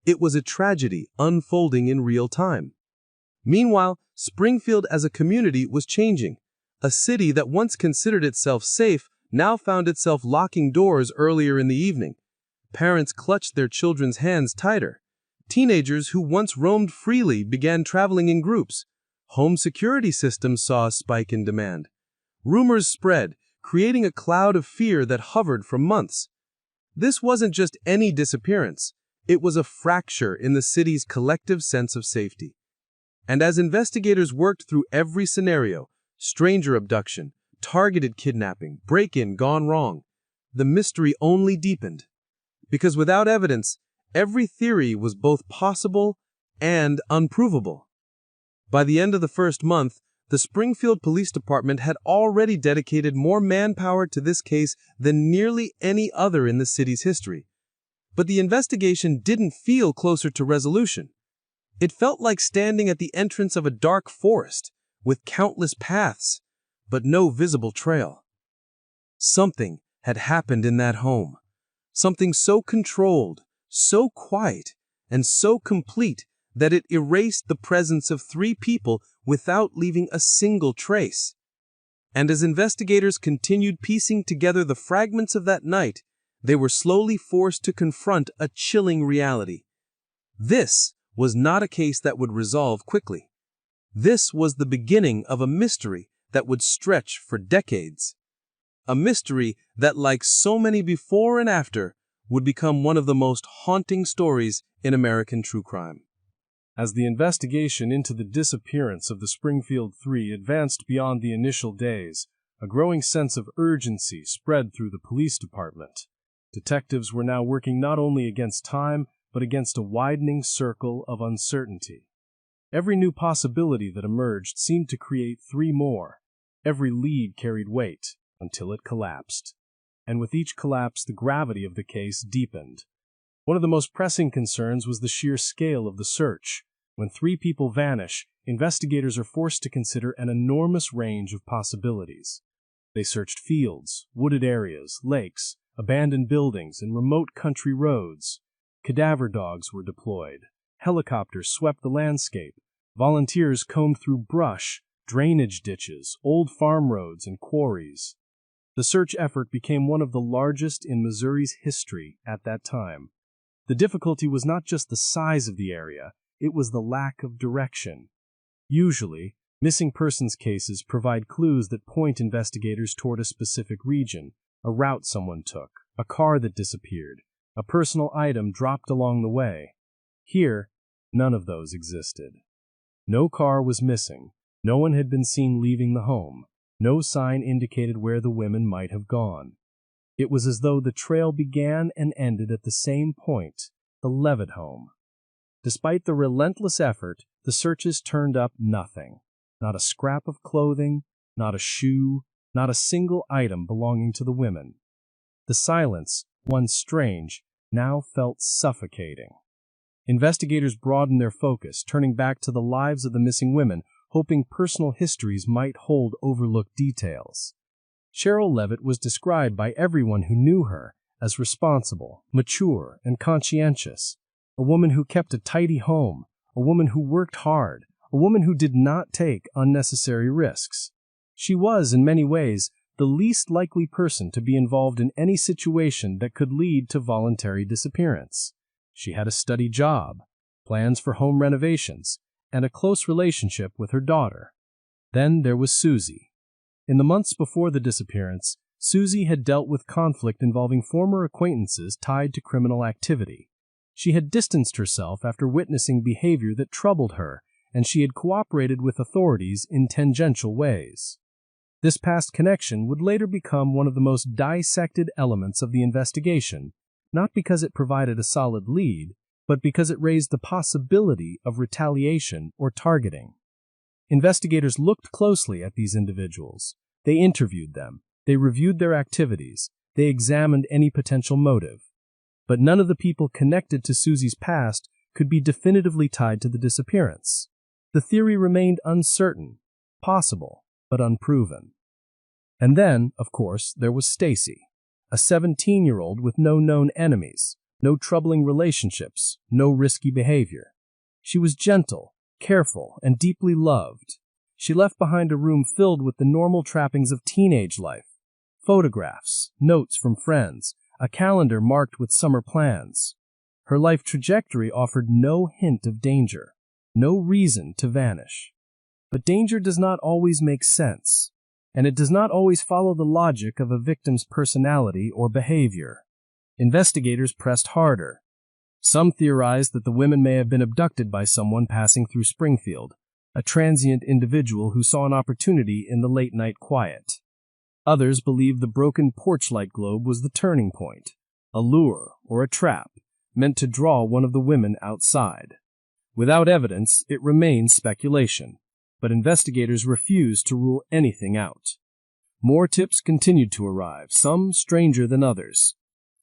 It was a tragedy unfolding in real time. Meanwhile, Springfield as a community was changing. A city that once considered itself safe now found itself locking doors earlier in the evening. Parents clutched their children's hands tighter. Teenagers who once roamed freely began traveling in groups. Home security systems saw a spike in demand. Rumors spread, creating a cloud of fear that hovered for months. This wasn't just any disappearance. It was a fracture in the city's collective sense of safety. And as investigators worked through every scenario, stranger abduction, targeted kidnapping, break-in gone wrong, the mystery only deepened. Because without evidence, every theory was both possible and unprovable. By the end of the first month, the Springfield Police Department had already dedicated more manpower to this case than nearly any other in the city's history. But the investigation didn't feel closer to resolution. It felt like standing at the entrance of a dark forest, with countless paths, but no visible trail. Something had happened in that home. Something so controlled, so quiet, and so complete that it erased the presence of three people without leaving a single trace. And as investigators continued piecing together the fragments of that night, they were slowly forced to confront a chilling reality. This was not a case that would resolve quickly. This was the beginning of a mystery that would stretch for decades. A mystery that, like so many before and after, would become one of the most haunting stories in American true crime. As the investigation into the disappearance of the Springfield Three advanced beyond the initial days, a growing sense of urgency spread through the police department. Detectives were now working not only against time, but against a widening circle of uncertainty. Every new possibility that emerged seemed to create three more. Every lead carried weight, until it collapsed. And with each collapse, the gravity of the case deepened. One of the most pressing concerns was the sheer scale of the search. When three people vanish, investigators are forced to consider an enormous range of possibilities. They searched fields, wooded areas, lakes, abandoned buildings, and remote country roads. Cadaver dogs were deployed. Helicopters swept the landscape. Volunteers combed through brush, drainage ditches, old farm roads, and quarries. The search effort became one of the largest in Missouri's history at that time. The difficulty was not just the size of the area, it was the lack of direction. Usually, missing persons cases provide clues that point investigators toward a specific region, a route someone took, a car that disappeared, a personal item dropped along the way. Here, none of those existed. No car was missing. No one had been seen leaving the home. No sign indicated where the women might have gone. It was as though the trail began and ended at the same point, the Levitt home. Despite the relentless effort, the searches turned up nothing. Not a scrap of clothing, not a shoe, not a single item belonging to the women. The silence, once strange, now felt suffocating. Investigators broadened their focus, turning back to the lives of the missing women, hoping personal histories might hold overlooked details. Sherrill Levitt was described by everyone who knew her as responsible, mature, and conscientious. A woman who kept a tidy home, a woman who worked hard, a woman who did not take unnecessary risks. She was, in many ways, the least likely person to be involved in any situation that could lead to voluntary disappearance. She had a steady job, plans for home renovations, and a close relationship with her daughter. Then there was Suzie. In the months before the disappearance, Suzie had dealt with conflict involving former acquaintances tied to criminal activity. She had distanced herself after witnessing behavior that troubled her, and she had cooperated with authorities in tangential ways. This past connection would later become one of the most dissected elements of the investigation, not because it provided a solid lead, but because it raised the possibility of retaliation or targeting. Investigators looked closely at these individuals. They interviewed them. They reviewed their activities. They examined any potential motive. But none of the people connected to Suzie's past could be definitively tied to the disappearance. The theory remained uncertain, possible, but unproven. And then, of course, there was Stacy, a 17-year-old with no known enemies, no troubling relationships, no risky behavior. She was gentle, careful, and deeply loved. She left behind a room filled with the normal trappings of teenage life: photographs, notes from friends, a calendar marked with summer plans. Her life trajectory offered no hint of danger, no reason to vanish. But danger does not always make sense, and it does not always follow the logic of a victim's personality or behavior. Investigators pressed harder. Some theorized that the women may have been abducted by someone passing through Springfield, a transient individual who saw an opportunity in the late-night quiet. Others believed the broken porch light globe was the turning point, a lure or a trap meant to draw one of the women outside. Without evidence, it remained speculation, but investigators refused to rule anything out. More tips continued to arrive, some stranger than others.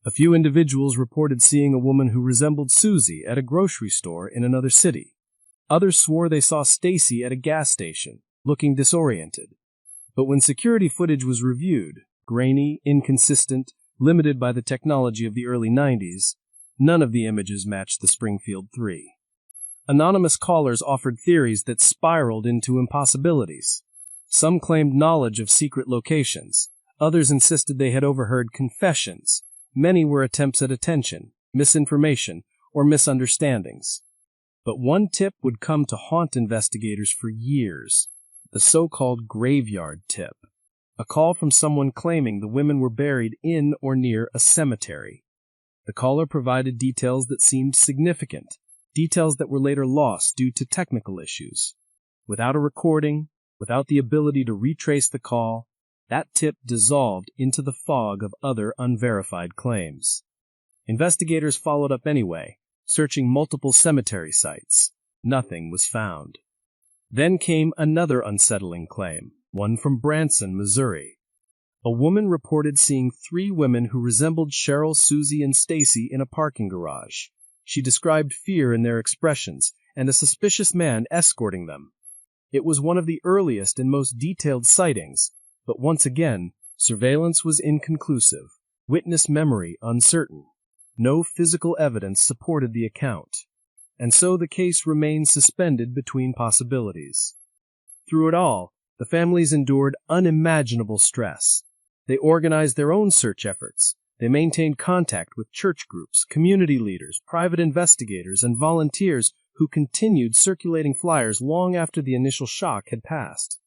A few individuals reported seeing a woman who resembled Suzie at a grocery store in another city. Others swore they saw Stacy at a gas station, looking disoriented. But when security footage was reviewed, grainy, inconsistent, limited by the technology of the early 90s, none of the images matched the Springfield Three. Anonymous callers offered theories that spiraled into impossibilities. Some claimed knowledge of secret locations. Others insisted they had overheard confessions. Many were attempts at attention, misinformation, or misunderstandings. But one tip would come to haunt investigators for years: the so-called graveyard tip, a call from someone claiming the women were buried in or near a cemetery. The caller provided details that seemed significant, details that were later lost due to technical issues. Without a recording, without the ability to retrace the call, that tip dissolved into the fog of other unverified claims. Investigators followed up anyway, searching multiple cemetery sites. Nothing was found. Then came another unsettling claim, one from Branson, Missouri. A woman reported seeing 3 women who resembled Sherrill, Suzie, and Stacy in a parking garage. She described fear in their expressions and a suspicious man escorting them. It was one of the earliest and most detailed sightings, but once again, surveillance was inconclusive, witness memory uncertain. No physical evidence supported the account, and so the case remained suspended between possibilities. Through it all, the families endured unimaginable stress. They organized their own search efforts. They maintained contact with church groups, community leaders, private investigators, and volunteers who continued circulating flyers long after the initial shock had passed.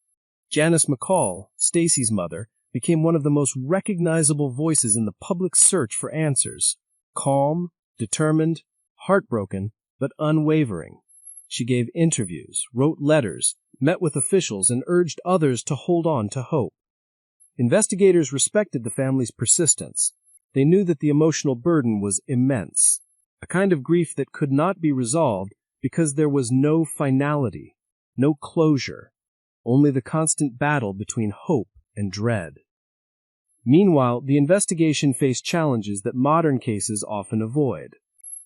Janice McCall, Stacy's mother, became one of the most recognizable voices in the public search for answers. Calm, determined, heartbroken, but unwavering. She gave interviews, wrote letters, met with officials, and urged others to hold on to hope. Investigators respected the family's persistence. They knew that the emotional burden was immense, a kind of grief that could not be resolved because there was no finality, no closure, only the constant battle between hope and dread. Meanwhile, the investigation faced challenges that modern cases often avoid.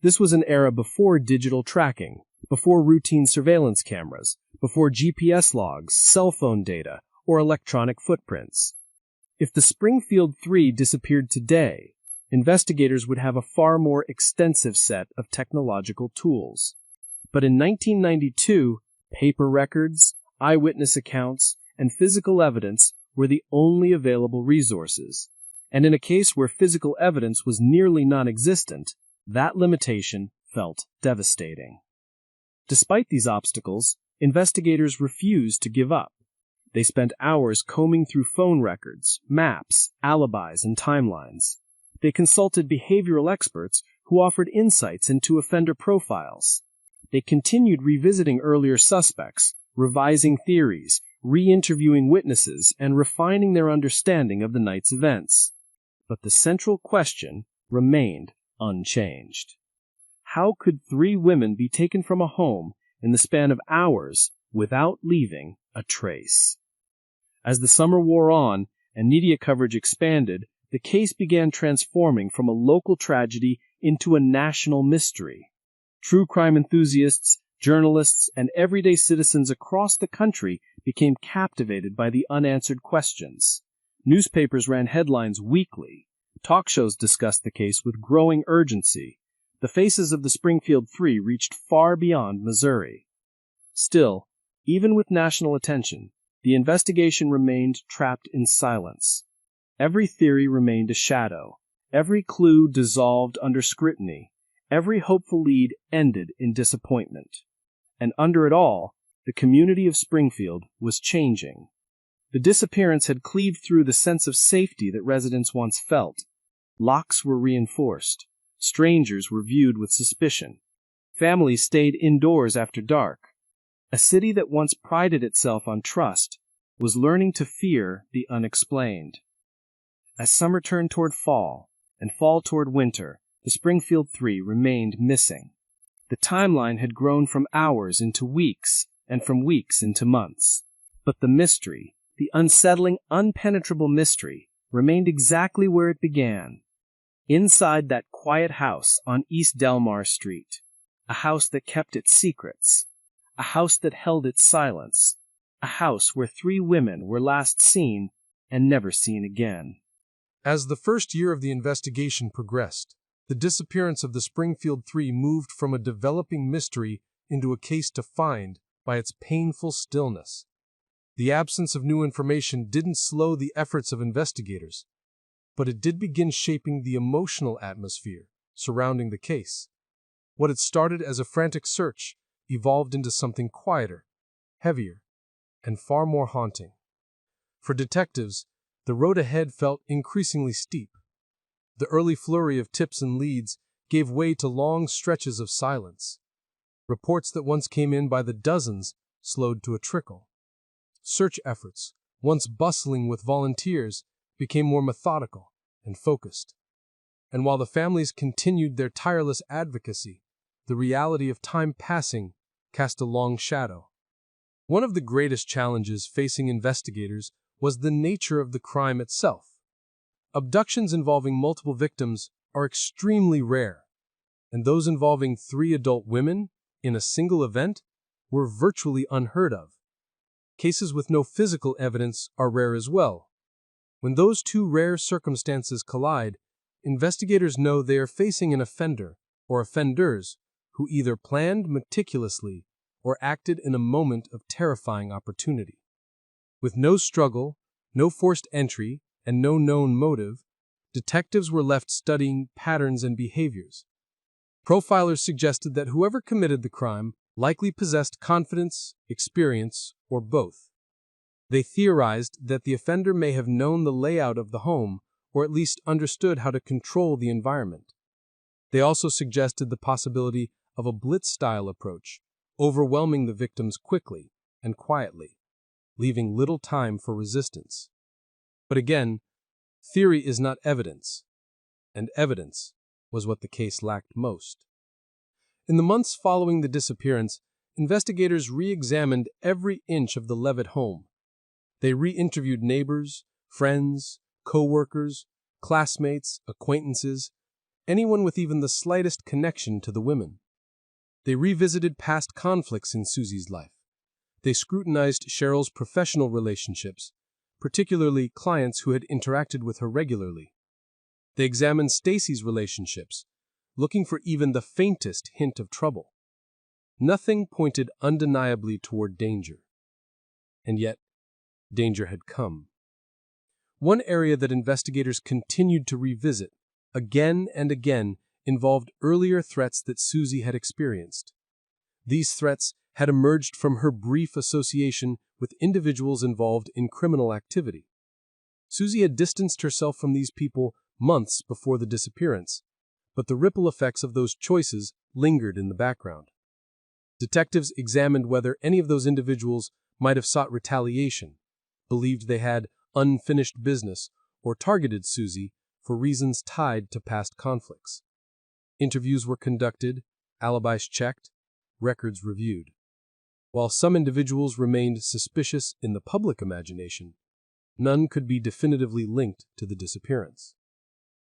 This was an era before digital tracking, before routine surveillance cameras, before GPS logs, cell phone data, or electronic footprints. If the Springfield Three disappeared today, investigators would have a far more extensive set of technological tools. But in 1992, paper records, eyewitness accounts, and physical evidence were the only available resources. And in a case where physical evidence was nearly non-existent, that limitation felt devastating. Despite these obstacles, investigators refused to give up. They spent hours combing through phone records, maps, alibis, and timelines. They consulted behavioral experts who offered insights into offender profiles. They continued revisiting earlier suspects, revising theories, re-interviewing witnesses, and refining their understanding of the night's events. But the central question remained unchanged. How could 3 women be taken from a home in the span of hours without leaving a trace? As the summer wore on and media coverage expanded, the case began transforming from a local tragedy into a national mystery. True crime enthusiasts, journalists, and everyday citizens across the country became captivated by the unanswered questions. Newspapers ran headlines weekly. Talk shows discussed the case with growing urgency. The faces of the Springfield Three reached far beyond Missouri. Still, even with national attention, the investigation remained trapped in silence. Every theory remained a shadow. Every clue dissolved under scrutiny. Every hopeful lead ended in disappointment. And under it all, the community of Springfield was changing. The disappearance had cleaved through the sense of safety that residents once felt. Locks were reinforced. Strangers were viewed with suspicion. Families stayed indoors after dark. A city that once prided itself on trust was learning to fear the unexplained. As summer turned toward fall, and fall toward winter, the Springfield Three remained missing. The timeline had grown from hours into weeks, and from weeks into months. But the mystery, the unsettling, unpenetrable mystery, remained exactly where it began. Inside that quiet house on East Delmar Street. A house that kept its secrets. A house that held its silence. A house where 3 women were last seen and never seen again. As the first year of the investigation progressed, the disappearance of the Springfield Three moved from a developing mystery into a case defined by its painful stillness. The absence of new information didn't slow the efforts of investigators, but it did begin shaping the emotional atmosphere surrounding the case. What had started as a frantic search evolved into something quieter, heavier, and far more haunting. For detectives, the road ahead felt increasingly steep. The early flurry of tips and leads gave way to long stretches of silence. Reports that once came in by the dozens slowed to a trickle. Search efforts, once bustling with volunteers, became more methodical and focused. And while the families continued their tireless advocacy, the reality of time passing cast a long shadow. One of the greatest challenges facing investigators was the nature of the crime itself. Abductions involving multiple victims are extremely rare, and those involving 3 adult women in a single event were virtually unheard of. Cases with no physical evidence are rare as well. When those 2 rare circumstances collide, investigators know they are facing an offender or offenders who either planned meticulously or acted in a moment of terrifying opportunity. With no struggle, no forced entry, and no known motive, detectives were left studying patterns and behaviors. Profilers suggested that whoever committed the crime likely possessed confidence, experience, or both. They theorized that the offender may have known the layout of the home or at least understood how to control the environment. They also suggested the possibility of a blitz-style approach, overwhelming the victims quickly and quietly, leaving little time for resistance. But again, theory is not evidence, and evidence was what the case lacked most. In the months following the disappearance, investigators re-examined every inch of the Levitt home. They re-interviewed neighbors, friends, co-workers, classmates, acquaintances, anyone with even the slightest connection to the women. They revisited past conflicts in Suzie's life. They scrutinized Sherrill's professional relationships, particularly clients who had interacted with her regularly. They examined Stacy's relationships, looking for even the faintest hint of trouble. Nothing pointed undeniably toward danger. And yet, danger had come. One area that investigators continued to revisit, again and again, involved earlier threats that Suzie had experienced. These threats had emerged from her brief association with individuals involved in criminal activity. Suzie had distanced herself from these people months before the disappearance, but the ripple effects of those choices lingered in the background. Detectives examined whether any of those individuals might have sought retaliation, believed they had unfinished business, or targeted Suzie for reasons tied to past conflicts. Interviews were conducted, alibis checked, records reviewed. While some individuals remained suspicious in the public imagination, none could be definitively linked to the disappearance.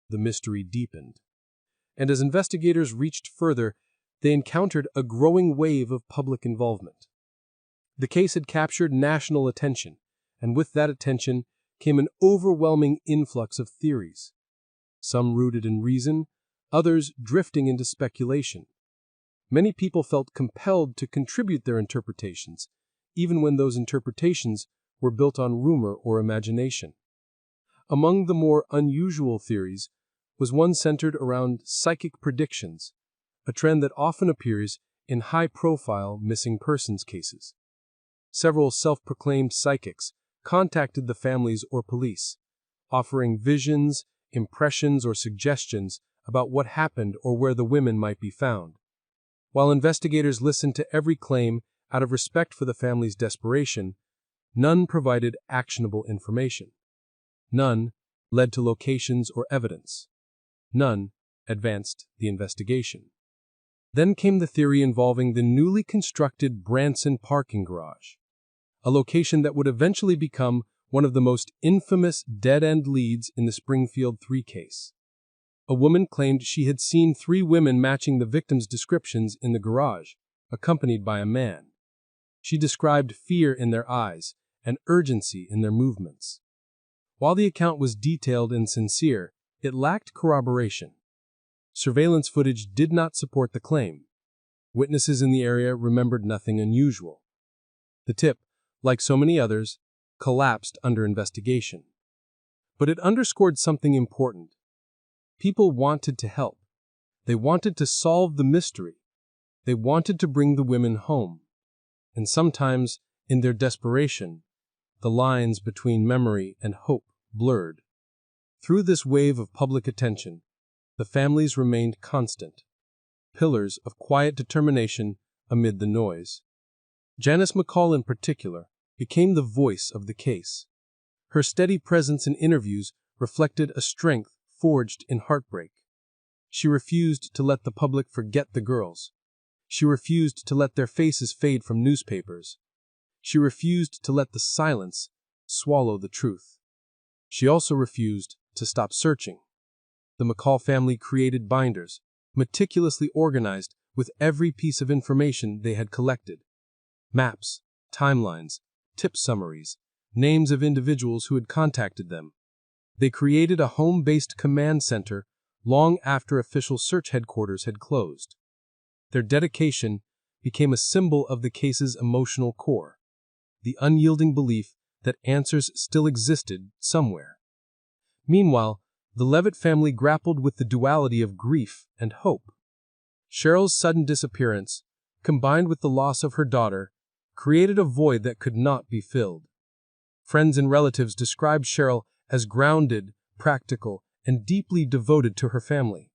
The mystery deepened, and as investigators reached further, they encountered a growing wave of public involvement. The case had captured national attention, and with that attention came an overwhelming influx of theories, some rooted in reason, others drifting into speculation. Many people felt compelled to contribute their interpretations, even when those interpretations were built on rumor or imagination. Among the more unusual theories was one centered around psychic predictions, a trend that often appears in high-profile missing persons cases. Several self-proclaimed psychics contacted the families or police, offering visions, impressions, or suggestions about what happened or where the women might be found. While investigators listened to every claim out of respect for the family's desperation, none provided actionable information. None led to locations or evidence. None advanced the investigation. Then came the theory involving the newly constructed Branson parking garage, a location that would eventually become one of the most infamous dead-end leads in the Springfield 3 case. A woman claimed she had seen 3 women matching the victims' descriptions in the garage, accompanied by a man. She described fear in their eyes and urgency in their movements. While the account was detailed and sincere, it lacked corroboration. Surveillance footage did not support the claim. Witnesses in the area remembered nothing unusual. The tip, like so many others, collapsed under investigation. But it underscored something important. People wanted to help. They wanted to solve the mystery. They wanted to bring the women home. And sometimes, in their desperation, the lines between memory and hope blurred. Through this wave of public attention, the families remained constant, pillars of quiet determination amid the noise. Janice McCall, in particular, became the voice of the case. Her steady presence in interviews reflected a strength forged in heartbreak. She refused to let the public forget the girls. She refused to let their faces fade from newspapers. She refused to let the silence swallow the truth. She also refused to stop searching. The McCall family created binders, meticulously organized with every piece of information they had collected. Maps, timelines, tip summaries, names of individuals who had contacted them. They created a home-based command center long after official search headquarters had closed. Their dedication became a symbol of the case's emotional core, the unyielding belief that answers still existed somewhere. Meanwhile, the Levitt family grappled with the duality of grief and hope. Sherrill's sudden disappearance, combined with the loss of her daughter, created a void that could not be filled. Friends and relatives described Sherrill as grounded, practical, and deeply devoted to her family.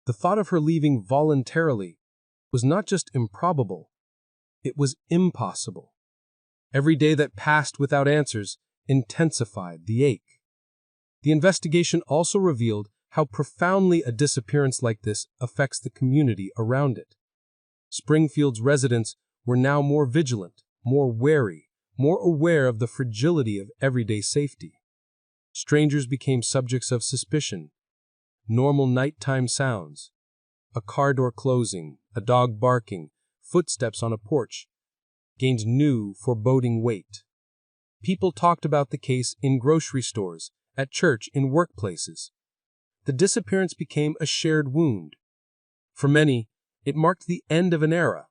The thought of her leaving voluntarily was not just improbable, It was impossible. Every day that passed without answers intensified the ache. The investigation also revealed how profoundly a disappearance like this affects the community around it. Springfield's residents were now more vigilant, more wary, more aware of the fragility of everyday safety. Strangers became subjects of suspicion. Normal nighttime sounds, a car door closing, a dog barking, footsteps on a porch, gained new, foreboding weight. People talked about the case in grocery stores, at church, in workplaces. The disappearance became a shared wound. For many, it marked the end of an era,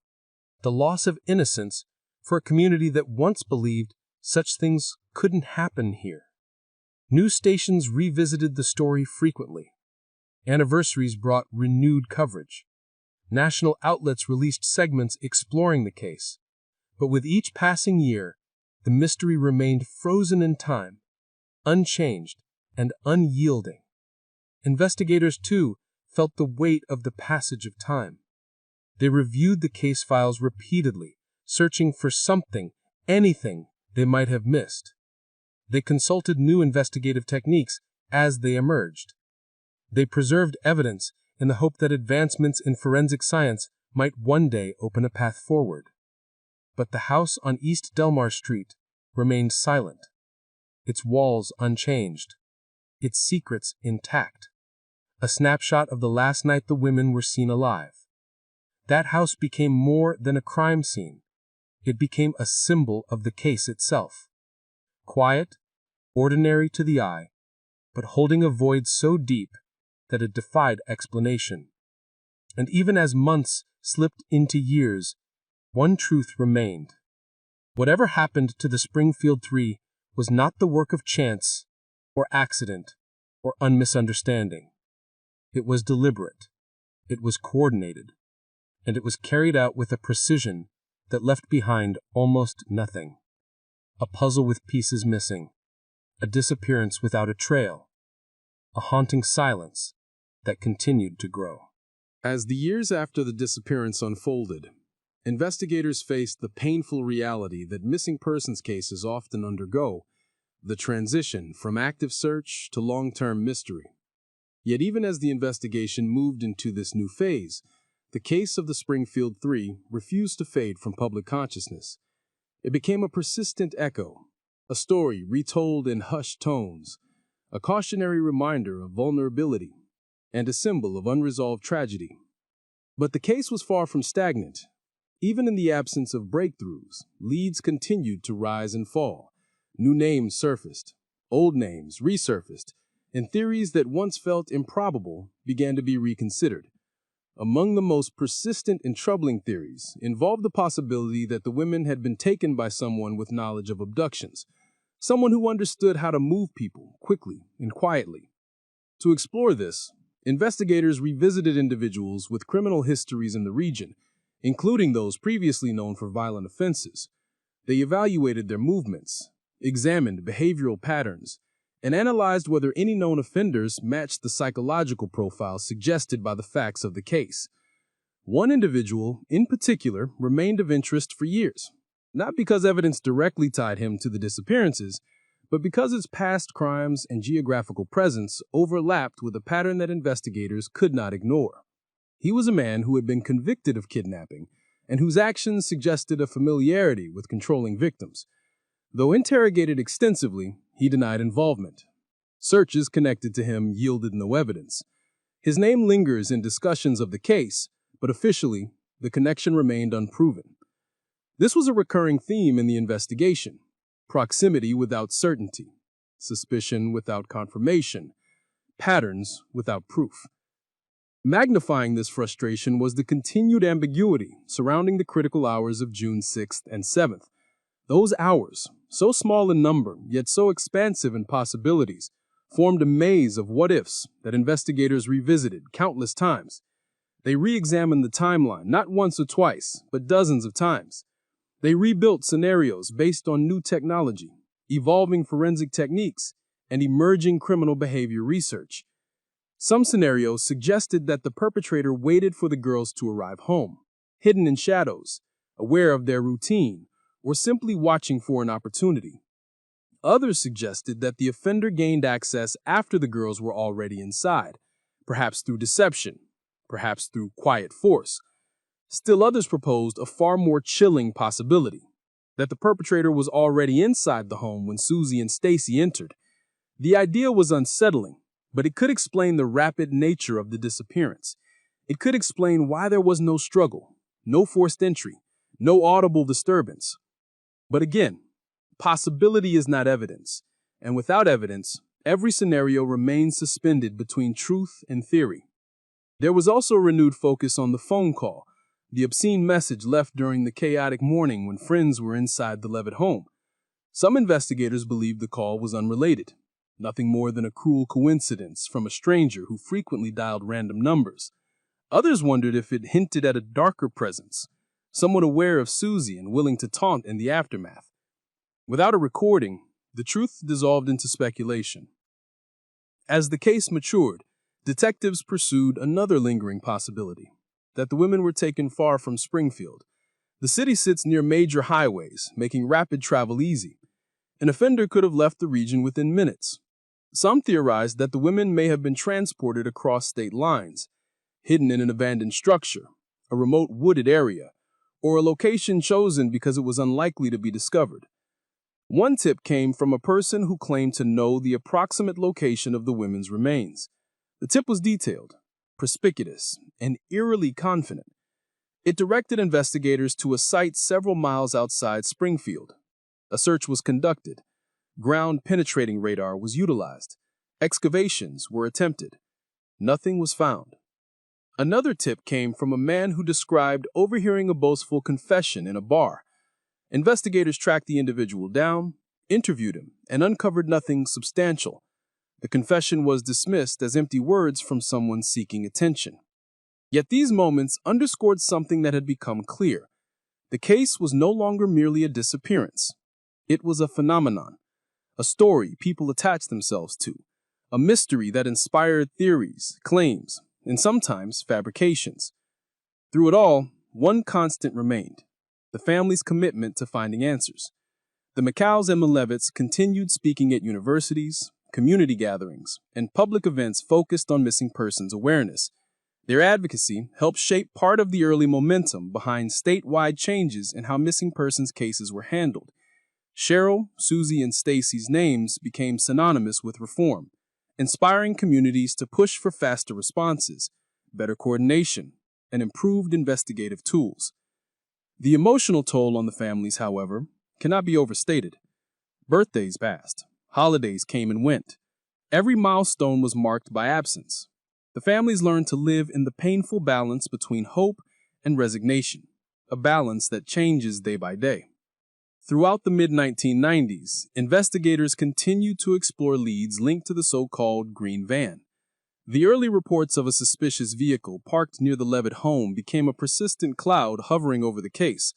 the loss of innocence for a community that once believed such things couldn't happen here. News stations revisited the story frequently. Anniversaries brought renewed coverage. National outlets released segments exploring the case. But with each passing year, the mystery remained frozen in time, unchanged and unyielding. Investigators, too, felt the weight of the passage of time. They reviewed the case files repeatedly, searching for something, anything they might have missed. They consulted new investigative techniques as they emerged. They preserved evidence in the hope that advancements in forensic science might one day open a path forward. But the house on East Delmar Street remained silent, its walls unchanged, its secrets intact. A snapshot of the last night the women were seen alive. That house became more than a crime scene. It became a symbol of the case itself. Quiet, ordinary to the eye, but holding a void so deep that it defied explanation. And even as months slipped into years, one truth remained. Whatever happened to the Springfield Three was not the work of chance, or accident, or misunderstanding. It was deliberate, it was coordinated, and it was carried out with a precision that left behind almost nothing. A puzzle with pieces missing, a disappearance without a trail, a haunting silence that continued to grow. As the years after the disappearance unfolded, investigators faced the painful reality that missing persons cases often undergo, the transition from active search to long-term mystery. Yet even as the investigation moved into this new phase, the case of the Springfield Three refused to fade from public consciousness. It became a persistent echo, a story retold in hushed tones, a cautionary reminder of vulnerability, and a symbol of unresolved tragedy. But the case was far from stagnant. Even in the absence of breakthroughs, leads continued to rise and fall. New names surfaced, old names resurfaced, and theories that once felt improbable began to be reconsidered. Among the most persistent and troubling theories involved the possibility that the women had been taken by someone with knowledge of abductions, someone who understood how to move people quickly and quietly. To explore this, investigators revisited individuals with criminal histories in the region, including those previously known for violent offenses. They evaluated their movements, examined behavioral patterns, and analyzed whether any known offenders matched the psychological profile suggested by the facts of the case. One individual, in particular, remained of interest for years, not because evidence directly tied him to the disappearances, but because his past crimes and geographical presence overlapped with a pattern that investigators could not ignore. He was a man who had been convicted of kidnapping and whose actions suggested a familiarity with controlling victims. Though interrogated extensively, he denied involvement. Searches connected to him yielded no evidence. His name lingers in discussions of the case, but officially, the connection remained unproven. This was a recurring theme in the investigation: proximity without certainty, suspicion without confirmation, patterns without proof. Magnifying this frustration was the continued ambiguity surrounding the critical hours of June 6th and 7th. Those hours, so small in number, yet so expansive in possibilities, formed a maze of what-ifs that investigators revisited countless times. They re-examined the timeline not once or twice, but dozens of times. They rebuilt scenarios based on new technology, evolving forensic techniques, and emerging criminal behavior research. Some scenarios suggested that the perpetrator waited for the girls to arrive home, hidden in shadows, aware of their routine, or simply watching for an opportunity. Others suggested that the offender gained access after the girls were already inside, perhaps through deception, perhaps through quiet force. Still others proposed a far more chilling possibility, that the perpetrator was already inside the home when Suzie and Stacy entered. The idea was unsettling, but it could explain the rapid nature of the disappearance. It could explain why there was no struggle, no forced entry, no audible disturbance. But again, possibility is not evidence, and without evidence, every scenario remains suspended between truth and theory. There was also a renewed focus on the phone call, the obscene message left during the chaotic morning when friends were inside the Levitt home. Some investigators believed the call was unrelated, nothing more than a cruel coincidence from a stranger who frequently dialed random numbers. Others wondered if it hinted at a darker presence, someone aware of Suzie and willing to taunt in the aftermath. Without a recording, the truth dissolved into speculation. As the case matured, detectives pursued another lingering possibility, that the women were taken far from Springfield. The city sits near major highways, making rapid travel easy. An offender could have left the region within minutes. Some theorized that the women may have been transported across state lines, hidden in an abandoned structure, a remote wooded area, or a location chosen because it was unlikely to be discovered. One tip came from a person who claimed to know the approximate location of the women's remains. The tip was detailed, perspicuous, and eerily confident. It directed investigators to a site several miles outside Springfield. A search was conducted. Ground-penetrating radar was utilized. Excavations were attempted. Nothing was found. Another tip came from a man who described overhearing a boastful confession in a bar. Investigators tracked the individual down, interviewed him, and uncovered nothing substantial. The confession was dismissed as empty words from someone seeking attention. Yet these moments underscored something that had become clear. The case was no longer merely a disappearance. It was a phenomenon, a story people attached themselves to, a mystery that inspired theories, claims, and sometimes fabrications. Through it all, one constant remained: the family's commitment to finding answers. The McCalls and Levitts continued speaking at universities, community gatherings, and public events focused on missing persons awareness. Their advocacy helped shape part of the early momentum behind statewide changes in how missing persons cases were handled. Sherrill, Suzie, and Stacy's names became synonymous with reform, inspiring communities to push for faster responses, better coordination, and improved investigative tools. The emotional toll on the families, however, cannot be overstated. Birthdays passed. Holidays came and went. Every milestone was marked by absence. The families learned to live in the painful balance between hope and resignation, a balance that changes day by day. Throughout the mid-1990s, investigators continued to explore leads linked to the so-called green van. The early reports of a suspicious vehicle parked near the Levitt home became a persistent cloud hovering over the case.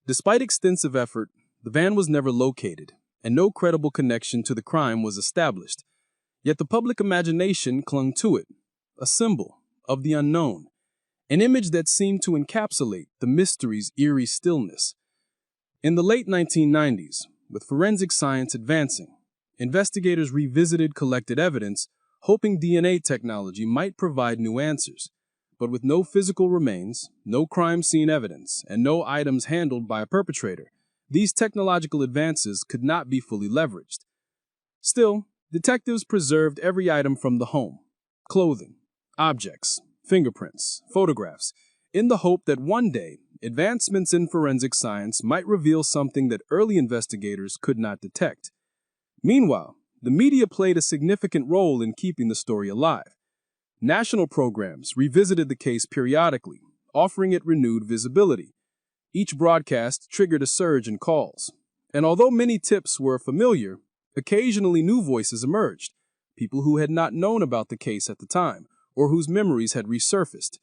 Despite extensive effort, the van was never located, and no credible connection to the crime was established. Yet the public imagination clung to it, a symbol of the unknown, an image that seemed to encapsulate the mystery's eerie stillness. In the late 1990s, with forensic science advancing, investigators revisited collected evidence, hoping DNA technology might provide new answers. But with no physical remains, no crime scene evidence, and no items handled by a perpetrator, these technological advances could not be fully leveraged. Still, detectives preserved every item from the home: clothing, objects, fingerprints, photographs, in the hope that one day, advancements in forensic science might reveal something that early investigators could not detect. Meanwhile, the media played a significant role in keeping the story alive. National programs revisited the case periodically, offering it renewed visibility. Each broadcast triggered a surge in calls. And although many tips were familiar, occasionally new voices emerged, people who had not known about the case at the time, or whose memories had resurfaced.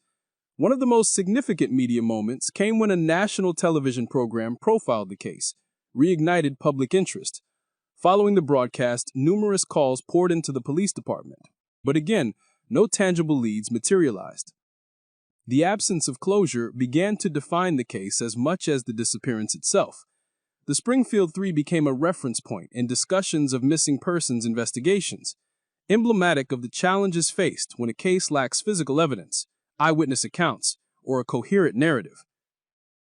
One of the most significant media moments came when a national television program profiled the case, reignited public interest. Following the broadcast, numerous calls poured into the police department. But again, no tangible leads materialized. The absence of closure began to define the case as much as the disappearance itself. The Springfield Three became a reference point in discussions of missing persons investigations, emblematic of the challenges faced when a case lacks physical evidence, eyewitness accounts, or a coherent narrative.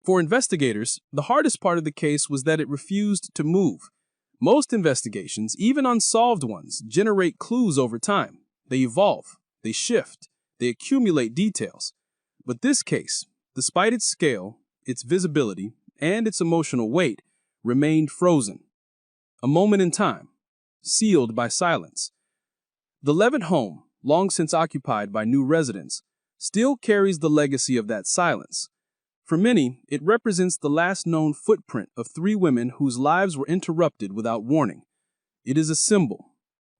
For investigators, the hardest part of the case was that it refused to move. Most investigations, even unsolved ones, generate clues over time. They evolve, they shift, they accumulate details. But this case, despite its scale, its visibility, and its emotional weight, remained frozen. A moment in time, sealed by silence. The Levitt home, long since occupied by new residents, still carries the legacy of that silence. For many, it represents the last known footprint of three women whose lives were interrupted without warning. It is a symbol,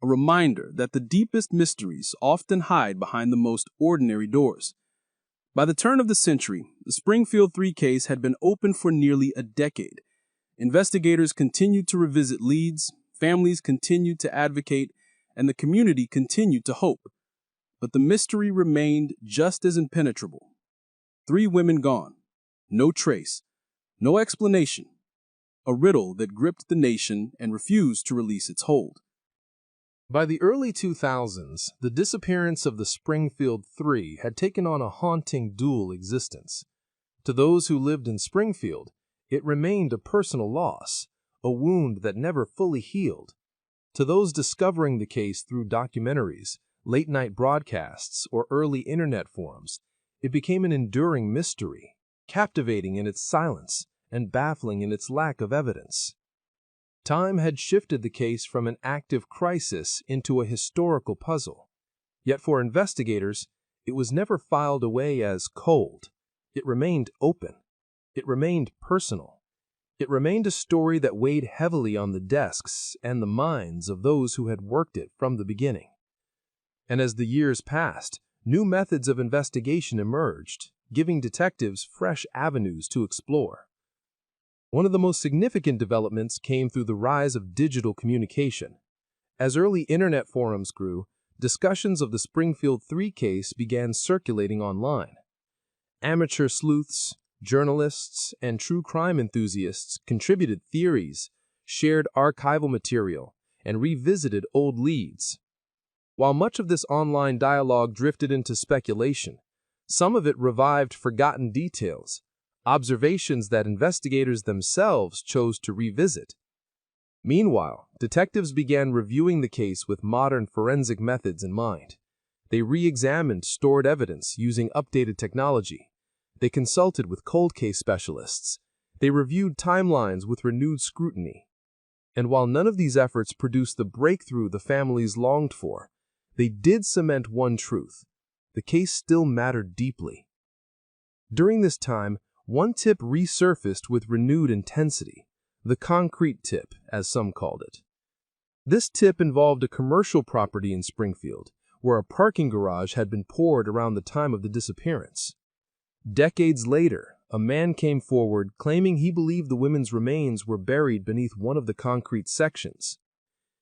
a reminder that the deepest mysteries often hide behind the most ordinary doors. By the turn of the century, the Springfield Three case had been open for nearly a decade. Investigators continued to revisit leads, families continued to advocate, and the community continued to hope. But the mystery remained just as impenetrable. Three women gone. No trace, no explanation, a riddle that gripped the nation and refused to release its hold. By the early 2000s, the disappearance of the Springfield Three had taken on a haunting dual existence. To those who lived in Springfield, it remained a personal loss, a wound that never fully healed. To those discovering the case through documentaries, late-night broadcasts, or early internet forums, it became an enduring mystery, captivating in its silence and baffling in its lack of evidence. Time had shifted the case from an active crisis into a historical puzzle. Yet for investigators, it was never filed away as cold. It remained open. It remained personal. It remained a story that weighed heavily on the desks and the minds of those who had worked it from the beginning. And as the years passed, new methods of investigation emerged, giving detectives fresh avenues to explore. One of the most significant developments came through the rise of digital communication. As early internet forums grew, discussions of the Springfield Three case began circulating online. Amateur sleuths, journalists, and true crime enthusiasts contributed theories, shared archival material, and revisited old leads. While much of this online dialogue drifted into speculation, some of it revived forgotten details, observations that investigators themselves chose to revisit. Meanwhile, detectives began reviewing the case with modern forensic methods in mind. They re-examined stored evidence using updated technology. They consulted with cold case specialists. They reviewed timelines with renewed scrutiny. And while none of these efforts produced the breakthrough the families longed for, they did cement one truth: the case still mattered deeply. During this time, one tip resurfaced with renewed intensity, the concrete tip, as some called it. This tip involved a commercial property in Springfield, where a parking garage had been poured around the time of the disappearance. Decades later, a man came forward claiming he believed the women's remains were buried beneath one of the concrete sections.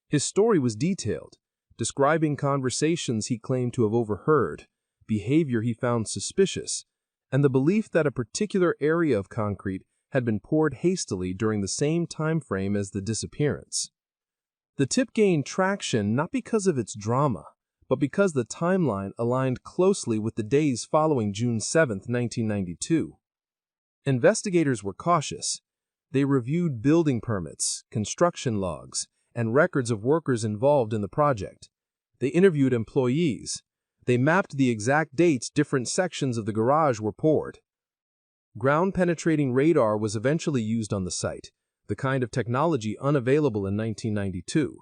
His story was detailed, describing conversations he claimed to have overheard, behavior he found suspicious, and the belief that a particular area of concrete had been poured hastily during the same time frame as the disappearance. The tip gained traction not because of its drama, but because the timeline aligned closely with the days following June 7, 1992. Investigators were cautious. They reviewed building permits, construction logs, and records of workers involved in the project. They interviewed employees. They mapped the exact dates different sections of the garage were poured. Ground-penetrating radar was eventually used on the site, the kind of technology unavailable in 1992.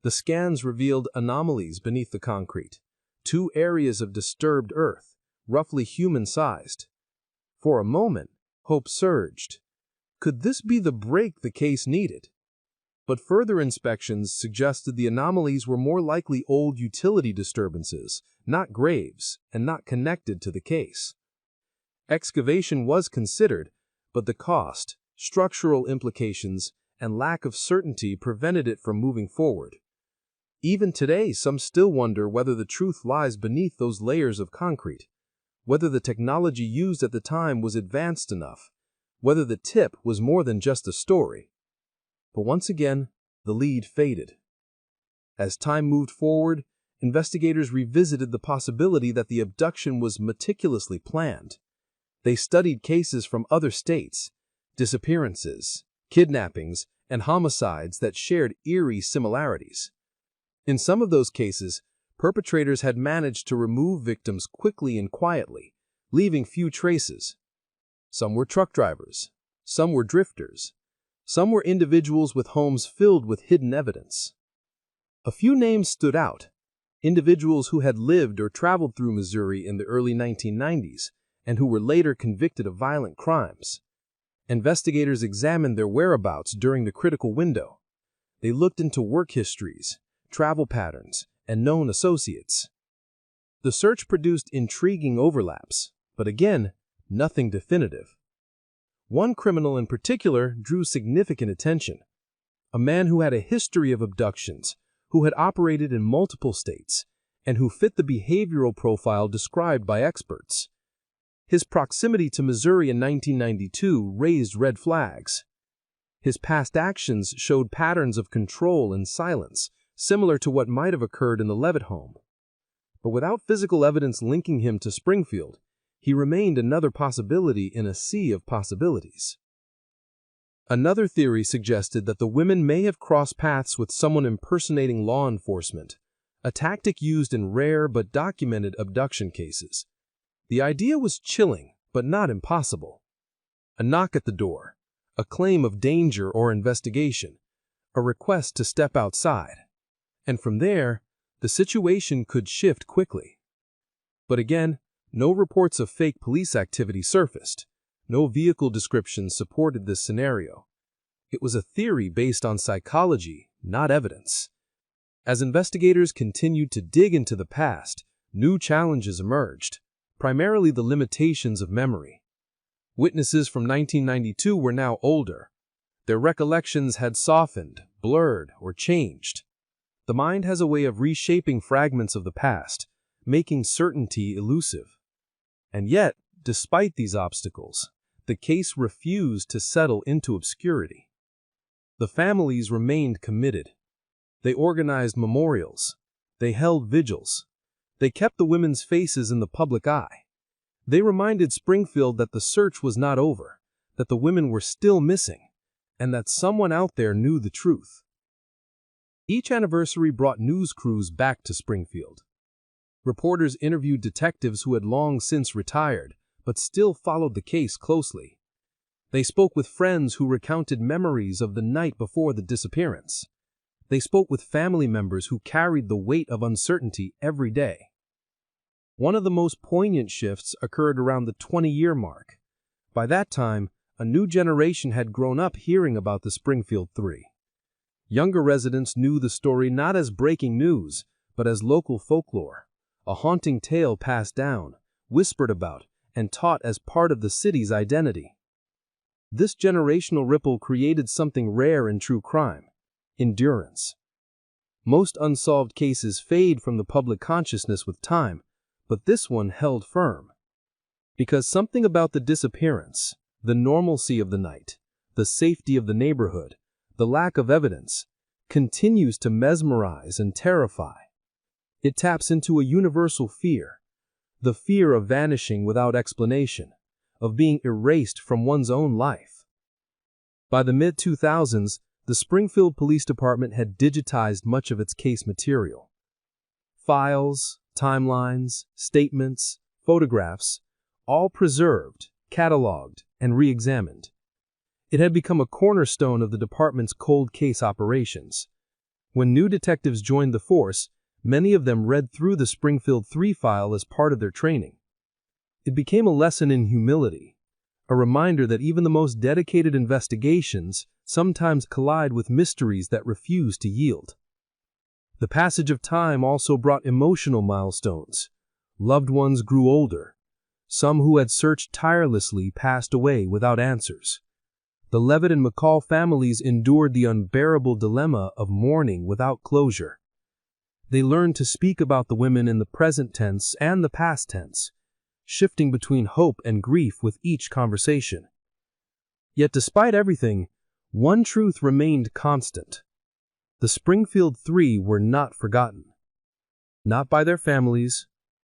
The scans revealed anomalies beneath the concrete, 2 areas of disturbed earth, roughly human-sized. For a moment, hope surged. Could this be the break the case needed? But further inspections suggested the anomalies were more likely old utility disturbances, not graves, and not connected to the case. Excavation was considered, but the cost, structural implications, and lack of certainty prevented it from moving forward. Even today, some still wonder whether the truth lies beneath those layers of concrete. whether the technology used at the time was advanced enough, whether the tip was more than just a story. But once again, the lead faded. As time moved forward, investigators revisited the possibility that the abduction was meticulously planned. They studied cases from other states, disappearances, kidnappings, and homicides that shared eerie similarities. In some of those cases, perpetrators had managed to remove victims quickly and quietly, leaving few traces. Some were truck drivers, some were drifters, some were individuals with homes filled with hidden evidence. A few names stood out, individuals who had lived or traveled through Missouri in the early 1990s and who were later convicted of violent crimes. Investigators examined their whereabouts during the critical window. They looked into work histories, travel patterns, and known associates. The search produced intriguing overlaps, but again, nothing definitive. One criminal in particular drew significant attention. A man who had a history of abductions, who had operated in multiple states, and who fit the behavioral profile described by experts. His proximity to Missouri in 1992 raised red flags. His past actions showed patterns of control and silence, similar to what might have occurred in the Levitt home. But without physical evidence linking him to Springfield, he remained another possibility in a sea of possibilities. Another theory suggested that the women may have crossed paths with someone impersonating law enforcement, a tactic used in rare but documented abduction cases. The idea was chilling, but not impossible. A knock at the door, a claim of danger or investigation, a request to step outside. And from there, the situation could shift quickly. But again, no reports of fake police activity surfaced. No vehicle descriptions supported this scenario. It was a theory based on psychology, not evidence. As investigators continued to dig into the past, new challenges emerged, primarily the limitations of memory. Witnesses from 1992 were now older. Their recollections had softened, blurred, or changed. The mind has a way of reshaping fragments of the past, making certainty elusive. And yet, despite these obstacles, the case refused to settle into obscurity. The families remained committed. They organized memorials. They held vigils. They kept the women's faces in the public eye. They reminded Springfield that the search was not over, that the women were still missing, and that someone out there knew the truth. Each anniversary brought news crews back to Springfield. Reporters interviewed detectives who had long since retired, but still followed the case closely. They spoke with friends who recounted memories of the night before the disappearance. They spoke with family members who carried the weight of uncertainty every day. One of the most poignant shifts occurred around the 20-year mark. By that time, a new generation had grown up hearing about the Springfield Three. Younger residents knew the story not as breaking news, but as local folklore, a haunting tale passed down, whispered about, and taught as part of the city's identity. This generational ripple created something rare in true crime: endurance. Most unsolved cases fade from the public consciousness with time, but this one held firm. Because something about the disappearance, the normalcy of the night, the safety of the neighborhood, the lack of evidence, continues to mesmerize and terrify. It taps into a universal fear, the fear of vanishing without explanation, of being erased from one's own life. By the mid-2000s, the Springfield Police Department had digitized much of its case material. Files, timelines, statements, photographs, all preserved, cataloged, and re-examined. It had become a cornerstone of the department's cold case operations. When new detectives joined the force, many of them read through the Springfield 3 file as part of their training. It became a lesson in humility, a reminder that even the most dedicated investigations sometimes collide with mysteries that refuse to yield. The passage of time also brought emotional milestones. Loved ones grew older. Some who had searched tirelessly passed away without answers. The Levitt and McCall families endured the unbearable dilemma of mourning without closure. They learned to speak about the women in the present tense and the past tense, shifting between hope and grief with each conversation. Yet despite everything, one truth remained constant. The Springfield Three were not forgotten. Not by their families,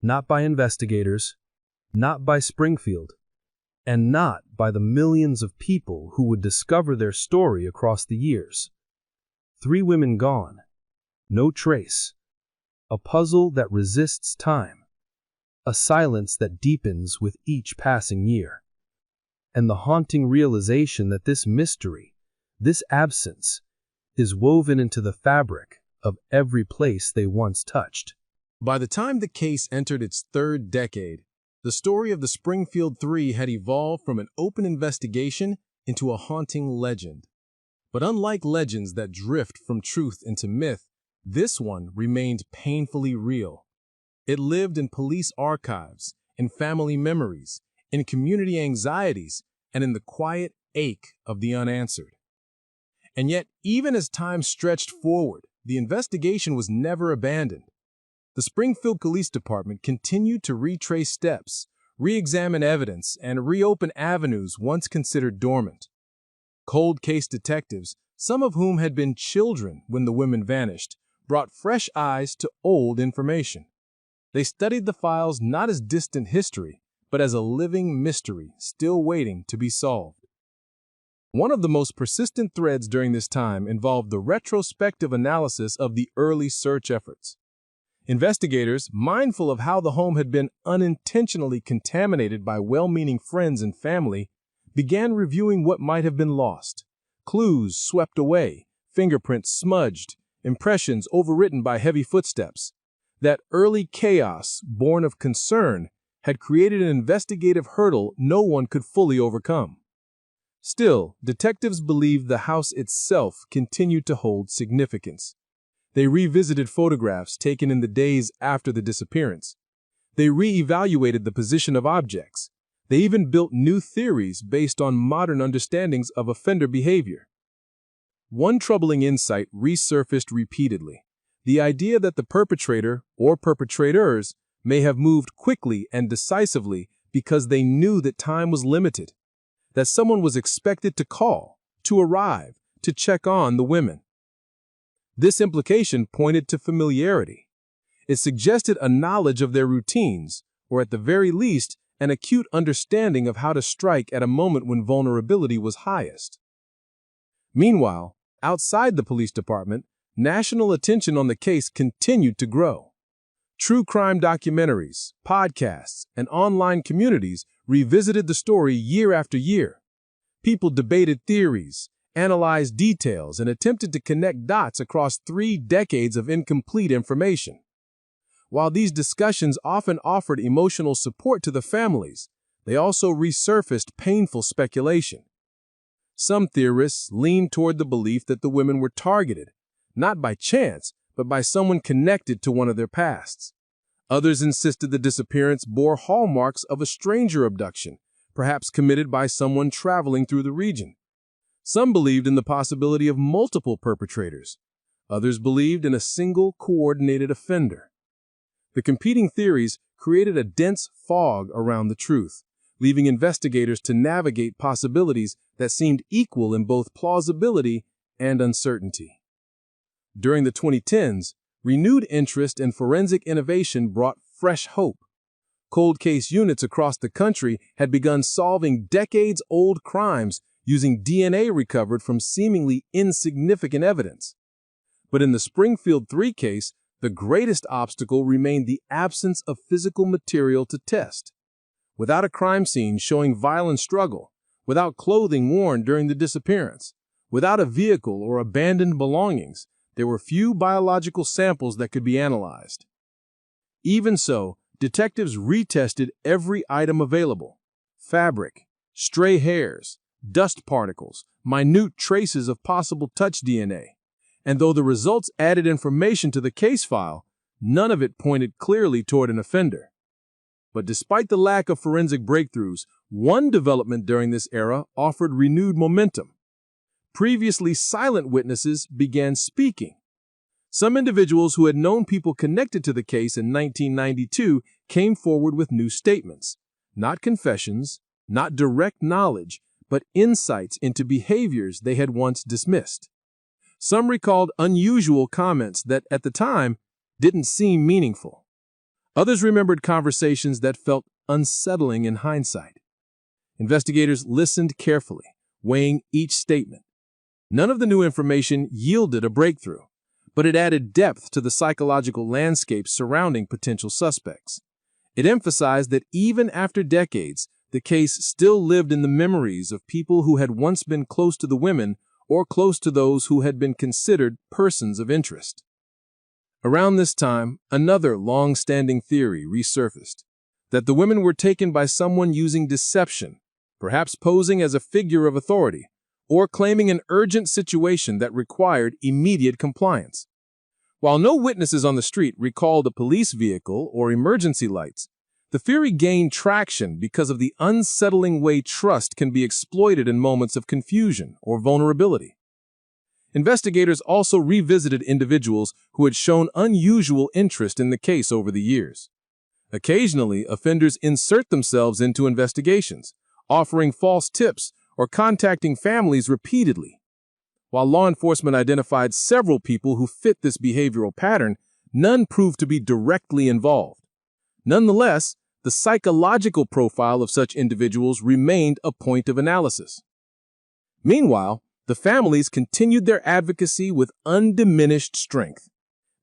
not by investigators, not by Springfield, and not by the millions of people who would discover their story across the years. 3 women gone, no trace, a puzzle that resists time, a silence that deepens with each passing year, and the haunting realization that this mystery, this absence, is woven into the fabric of every place they once touched. By the time the case entered its 3rd decade, the story of the Springfield Three had evolved from an open investigation into a haunting legend. But unlike legends that drift from truth into myth, this one remained painfully real. It lived in police archives, in family memories, in community anxieties, and in the quiet ache of the unanswered. And yet, even as time stretched forward, the investigation was never abandoned. The Springfield Police Department continued to retrace steps, re-examine evidence, and reopen avenues once considered dormant. Cold case detectives, some of whom had been children when the women vanished, brought fresh eyes to old information. They studied the files not as distant history, but as a living mystery still waiting to be solved. One of the most persistent threads during this time involved the retrospective analysis of the early search efforts. Investigators, mindful of how the home had been unintentionally contaminated by well-meaning friends and family, began reviewing what might have been lost. Clues swept away, fingerprints smudged, impressions overwritten by heavy footsteps. That early chaos, born of concern, had created an investigative hurdle no one could fully overcome. Still, detectives believed the house itself continued to hold significance. They revisited photographs taken in the days after the disappearance. They re-evaluated the position of objects. They even built new theories based on modern understandings of offender behavior. One troubling insight resurfaced repeatedly: the idea that the perpetrator or perpetrators may have moved quickly and decisively because they knew that time was limited, that someone was expected to call, to arrive, to check on the women. This implication pointed to familiarity. It suggested a knowledge of their routines, or at the very least, an acute understanding of how to strike at a moment when vulnerability was highest. Meanwhile, outside the police department, national attention on the case continued to grow. True crime documentaries, podcasts, and online communities revisited the story year after year. People debated theories, analyzed details, and attempted to connect dots across 3 decades of incomplete information. While these discussions often offered emotional support to the families, they also resurfaced painful speculation. Some theorists leaned toward the belief that the women were targeted, not by chance, but by someone connected to one of their pasts. Others insisted the disappearance bore hallmarks of a stranger abduction, perhaps committed by someone traveling through the region. Some believed in the possibility of multiple perpetrators. Others believed in a single coordinated offender. The competing theories created a dense fog around the truth, leaving investigators to navigate possibilities that seemed equal in both plausibility and uncertainty. During the 2010s, renewed interest in forensic innovation brought fresh hope. Cold case units across the country had begun solving decades-old crimes using DNA recovered from seemingly insignificant evidence. But in the Springfield Three case, the greatest obstacle remained the absence of physical material to test. Without a crime scene showing violent struggle, without clothing worn during the disappearance, without a vehicle or abandoned belongings, there were few biological samples that could be analyzed. Even so, detectives retested every item available: fabric, stray hairs, dust particles, minute traces of possible touch DNA. And though the results added information to the case file, none of it pointed clearly toward an offender. But despite the lack of forensic breakthroughs, one development during this era offered renewed momentum. Previously silent witnesses began speaking. Some individuals who had known people connected to the case in 1992 came forward with new statements. Not confessions, not direct knowledge, but insights into behaviors they had once dismissed. Some recalled unusual comments that, at the time, didn't seem meaningful. Others remembered conversations that felt unsettling in hindsight. Investigators listened carefully, weighing each statement. None of the new information yielded a breakthrough, but it added depth to the psychological landscape surrounding potential suspects. It emphasized that even after decades, the case still lived in the memories of people who had once been close to the women or close to those who had been considered persons of interest. Around this time, another long-standing theory resurfaced, that the women were taken by someone using deception, perhaps posing as a figure of authority, or claiming an urgent situation that required immediate compliance. While no witnesses on the street recalled a police vehicle or emergency lights, the theory gained traction because of the unsettling way trust can be exploited in moments of confusion or vulnerability. Investigators also revisited individuals who had shown unusual interest in the case over the years. Occasionally, offenders insert themselves into investigations, offering false tips or contacting families repeatedly. While law enforcement identified several people who fit this behavioral pattern, none proved to be directly involved. Nonetheless, the psychological profile of such individuals remained a point of analysis. Meanwhile, the families continued their advocacy with undiminished strength.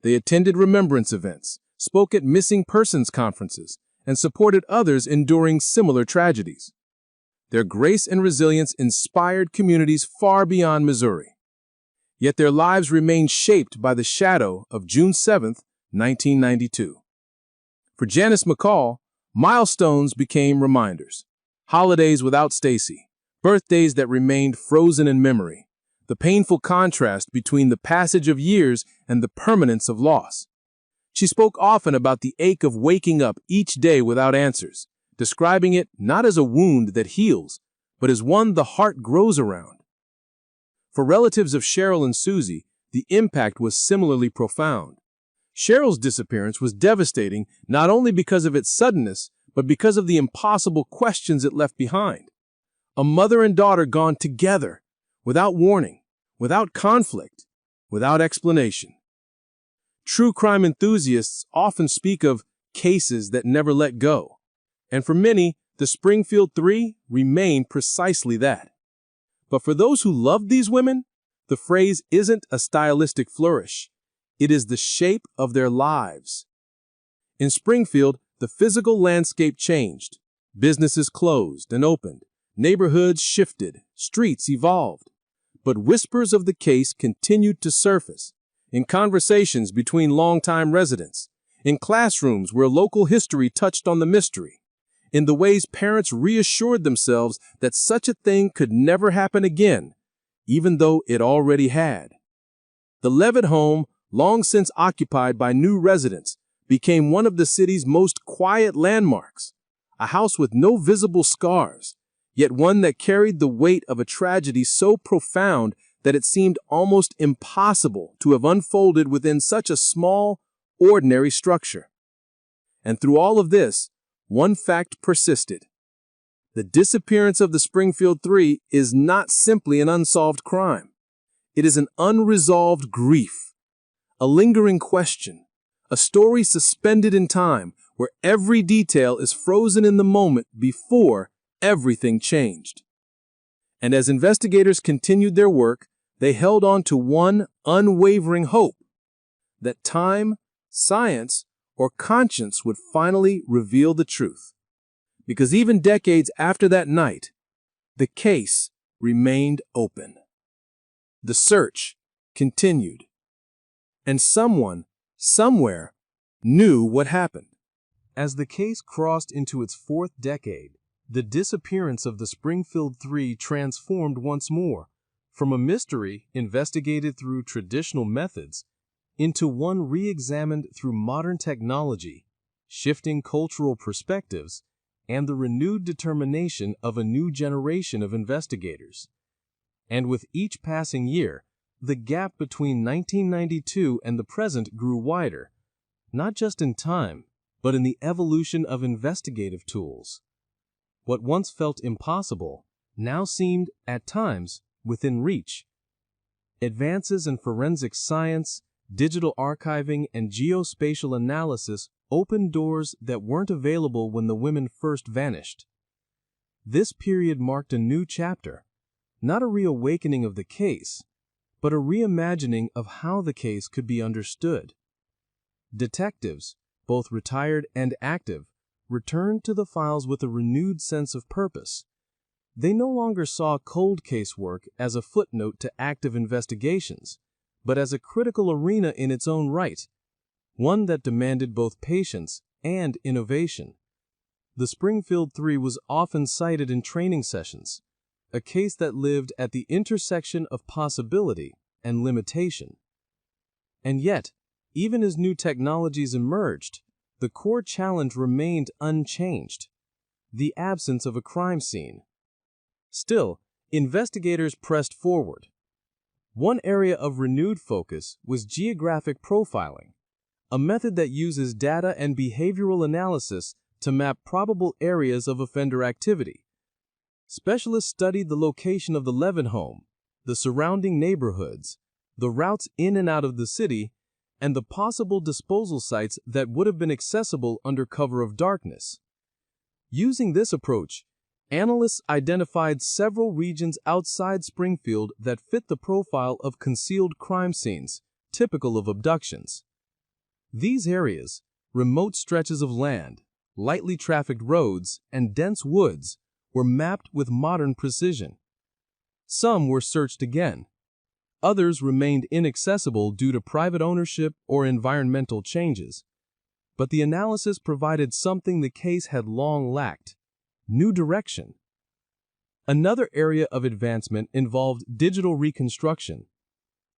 They attended remembrance events, spoke at missing persons conferences, and supported others enduring similar tragedies. Their grace and resilience inspired communities far beyond Missouri. Yet their lives remained shaped by the shadow of June 7, 1992. For Janice McCall, milestones became reminders. Holidays without Stacy, birthdays that remained frozen in memory, the painful contrast between the passage of years and the permanence of loss. She spoke often about the ache of waking up each day without answers, describing it not as a wound that heals, but as one the heart grows around. For relatives of Sherrill and Suzie, the impact was similarly profound. Sherrill's disappearance was devastating not only because of its suddenness, but because of the impossible questions it left behind. A mother and daughter gone together, without warning, without conflict, without explanation. True crime enthusiasts often speak of cases that never let go, and for many, the Springfield 3 remain precisely that. But for those who loved these women, the phrase isn't a stylistic flourish. It is the shape of their lives. In Springfield, the physical landscape changed. Businesses closed and opened. Neighborhoods shifted. Streets evolved. But whispers of the case continued to surface in conversations between longtime residents, in classrooms where local history touched on the mystery, in the ways parents reassured themselves that such a thing could never happen again, even though it already had. The Levitt home, long since occupied by new residents, became one of the city's most quiet landmarks, a house with no visible scars, yet one that carried the weight of a tragedy so profound that it seemed almost impossible to have unfolded within such a small, ordinary structure. And through all of this, one fact persisted. The disappearance of the Springfield 3 is not simply an unsolved crime. It is an unresolved grief, a lingering question, a story suspended in time where every detail is frozen in the moment before everything changed. And as investigators continued their work, they held on to one unwavering hope, that time, science, or conscience would finally reveal the truth. Because even decades after that night, the case remained open. The search continued. And someone, somewhere, knew what happened. As the case crossed into its fourth decade, the disappearance of the Springfield 3 transformed once more, from a mystery investigated through traditional methods into one re-examined through modern technology, shifting cultural perspectives, and the renewed determination of a new generation of investigators. And with each passing year, the gap between 1992 and the present grew wider, not just in time, but in the evolution of investigative tools. What once felt impossible now seemed, at times, within reach. Advances in forensic science, digital archiving, and geospatial analysis opened doors that weren't available when the women first vanished. This period marked a new chapter, not a reawakening of the case, but a reimagining of how the case could be understood. Detectives, both retired and active, returned to the files with a renewed sense of purpose. They no longer saw cold case work as a footnote to active investigations, but as a critical arena in its own right, one that demanded both patience and innovation. The Springfield 3 was often cited in training sessions, a case that lived at the intersection of possibility and limitation. And yet, even as new technologies emerged, the core challenge remained unchanged: the absence of a crime scene. Still, investigators pressed forward. One area of renewed focus was geographic profiling, a method that uses data and behavioral analysis to map probable areas of offender activity. Specialists studied the location of the Levitt home, the surrounding neighborhoods, the routes in and out of the city, and the possible disposal sites that would have been accessible under cover of darkness. Using this approach, analysts identified several regions outside Springfield that fit the profile of concealed crime scenes, typical of abductions. These areas, remote stretches of land, lightly trafficked roads, and dense woods, were mapped with modern precision. Some were searched again. Others remained inaccessible due to private ownership or environmental changes. But the analysis provided something the case had long lacked: new direction. Another area of advancement involved digital reconstruction.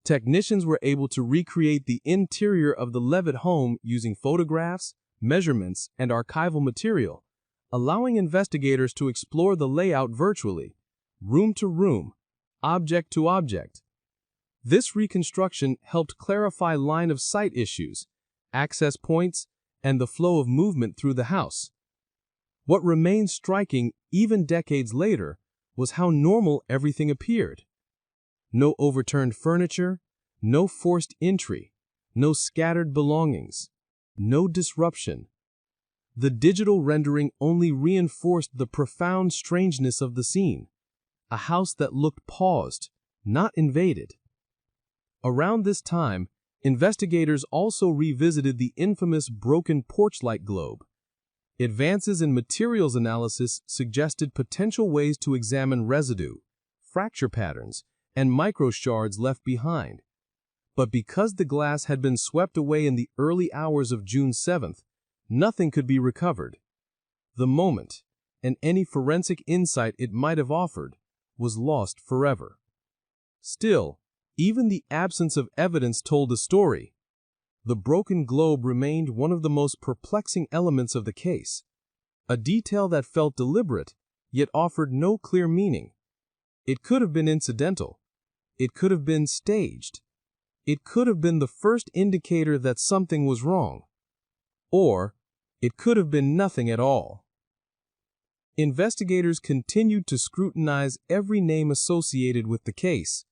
Technicians were able to recreate the interior of the Levitt home using photographs, measurements, and archival material, allowing investigators to explore the layout virtually, room to room, object to object. This reconstruction helped clarify line-of-sight issues, access points, and the flow of movement through the house. What remained striking even decades later was how normal everything appeared. No overturned furniture, no forced entry, no scattered belongings, no disruption. The digital rendering only reinforced the profound strangeness of the scene, a house that looked paused, not invaded. Around this time, investigators also revisited the infamous broken porch light globe. Advances in materials analysis suggested potential ways to examine residue, fracture patterns, and microshards left behind. But because the glass had been swept away in the early hours of June 7th, nothing could be recovered. The moment, and any forensic insight it might have offered, was lost forever. Still, even the absence of evidence told a story. The broken globe remained one of the most perplexing elements of the case, a detail that felt deliberate, yet offered no clear meaning. It could have been incidental. It could have been staged. It could have been the first indicator that something was wrong. Or, it could have been nothing at all. Investigators continued to scrutinize every name associated with the case,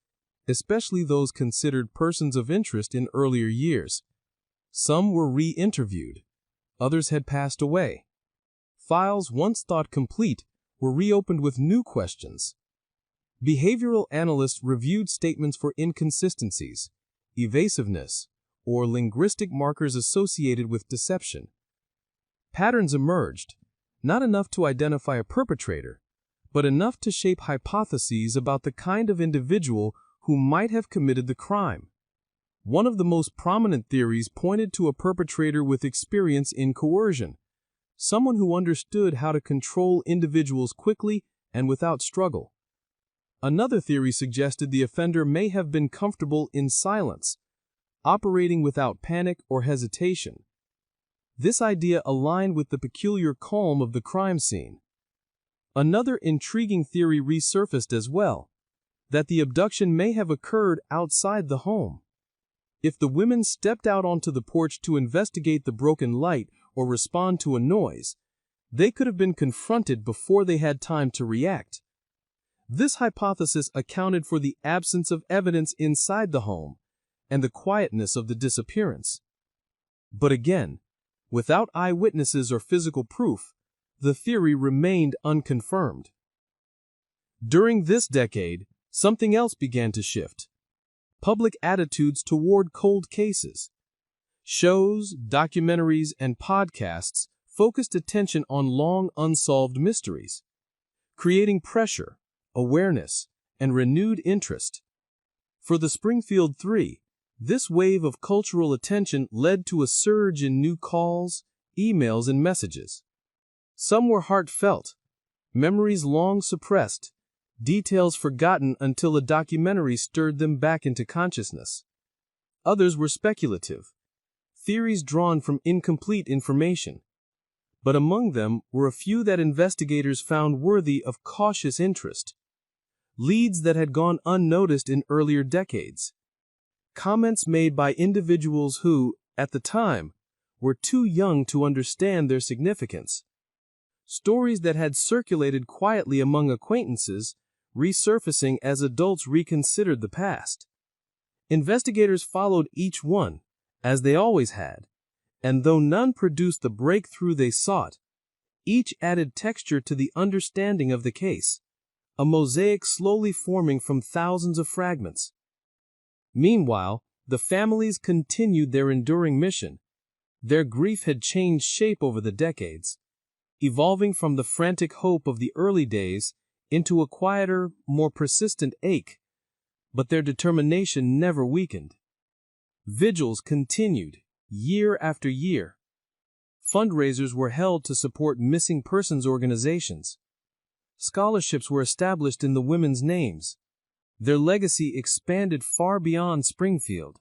especially those considered persons of interest in earlier years. Some were re-interviewed. Others had passed away. Files once thought complete were reopened with new questions. Behavioral analysts reviewed statements for inconsistencies, evasiveness, or linguistic markers associated with deception. Patterns emerged, not enough to identify a perpetrator, but enough to shape hypotheses about the kind of individual who might have committed the crime. One of the most prominent theories pointed to a perpetrator with experience in coercion, someone who understood how to control individuals quickly and without struggle. Another theory suggested the offender may have been comfortable in silence, operating without panic or hesitation. This idea aligned with the peculiar calm of the crime scene. Another intriguing theory resurfaced as well: that the abduction may have occurred outside the home. If the women stepped out onto the porch to investigate the broken light or respond to a noise, they could have been confronted before they had time to react. This hypothesis accounted for the absence of evidence inside the home and the quietness of the disappearance. But again, without eyewitnesses or physical proof, the theory remained unconfirmed. During this decade, something else began to shift: public attitudes toward cold cases. Shows, documentaries, and podcasts focused attention on long unsolved mysteries, creating pressure, awareness, and renewed interest. For the Springfield Three, this wave of cultural attention led to a surge in new calls, emails, and messages. Some were heartfelt, memories long suppressed, details forgotten until a documentary stirred them back into consciousness. Others were speculative, theories drawn from incomplete information. But among them were a few that investigators found worthy of cautious interest. Leads that had gone unnoticed in earlier decades. Comments made by individuals who, at the time, were too young to understand their significance. Stories that had circulated quietly among acquaintances, resurfacing as adults reconsidered the past. Investigators followed each one, as they always had, and though none produced the breakthrough they sought, each added texture to the understanding of the case, a mosaic slowly forming from thousands of fragments. Meanwhile, the families continued their enduring mission. Their grief had changed shape over the decades, evolving from the frantic hope of the early days into a quieter, more persistent ache, but their determination never weakened. Vigils continued, year after year. Fundraisers were held to support missing persons organizations. Scholarships were established in the women's names. Their legacy expanded far beyond Springfield.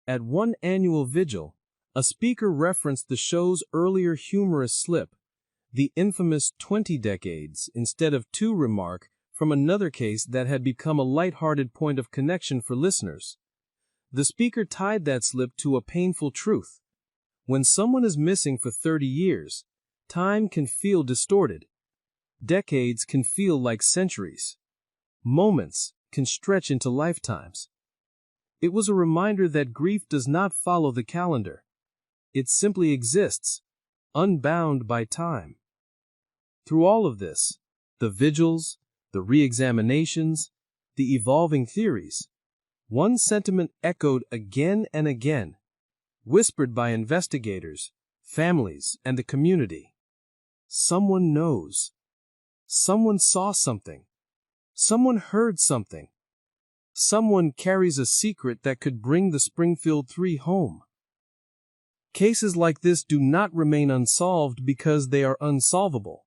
At one annual vigil, a speaker referenced the show's earlier humorous slip, the infamous 20 decades instead of 2 remark from another case that had become a lighthearted point of connection for listeners. The speaker tied that slip to a painful truth. When someone is missing for 30 years, time can feel distorted. Decades can feel like centuries. Moments can stretch into lifetimes. It was a reminder that grief does not follow the calendar. It simply exists, unbound by time. Through all of this, the vigils, the re-examinations, the evolving theories, one sentiment echoed again and again, whispered by investigators, families, and the community. Someone knows. Someone saw something. Someone heard something. Someone carries a secret that could bring the Springfield Three home. Cases like this do not remain unsolved because they are unsolvable.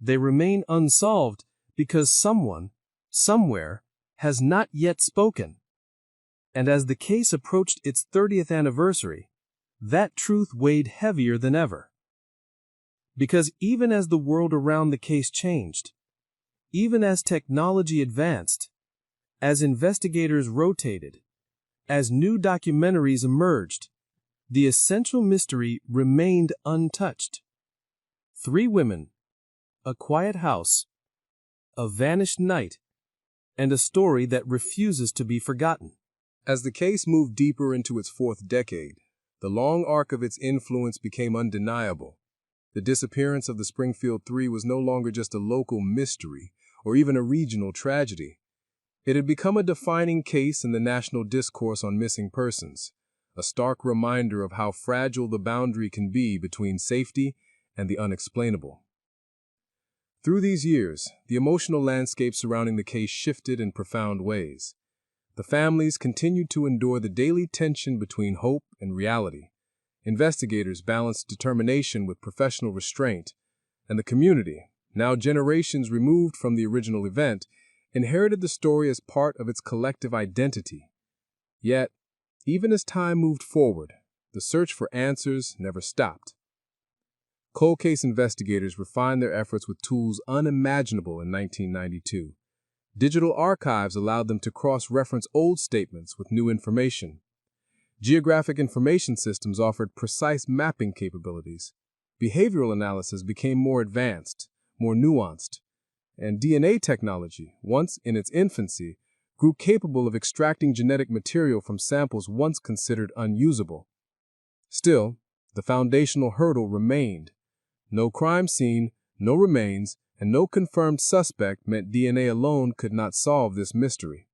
They remain unsolved because someone, somewhere, has not yet spoken. And as the case approached its 30th anniversary, that truth weighed heavier than ever. Because even as the world around the case changed, even as technology advanced, as investigators rotated, as new documentaries emerged, the essential mystery remained untouched. 3 women, a quiet house, a vanished night, and a story that refuses to be forgotten. As the case moved deeper into its 4th decade, the long arc of its influence became undeniable. The disappearance of the Springfield Three was no longer just a local mystery or even a regional tragedy. It had become a defining case in the national discourse on missing persons, a stark reminder of how fragile the boundary can be between safety and the unexplainable. Through these years, the emotional landscape surrounding the case shifted in profound ways. The families continued to endure the daily tension between hope and reality. Investigators balanced determination with professional restraint, and the community, now generations removed from the original event, inherited the story as part of its collective identity. Yet, even as time moved forward, the search for answers never stopped. Cold case investigators refined their efforts with tools unimaginable in 1992. Digital archives allowed them to cross-reference old statements with new information. Geographic information systems offered precise mapping capabilities. Behavioral analysis became more advanced, more nuanced, and DNA technology, once in its infancy, grew capable of extracting genetic material from samples once considered unusable. Still, the foundational hurdle remained. No crime scene, no remains, and no confirmed suspect meant DNA alone could not solve this mystery.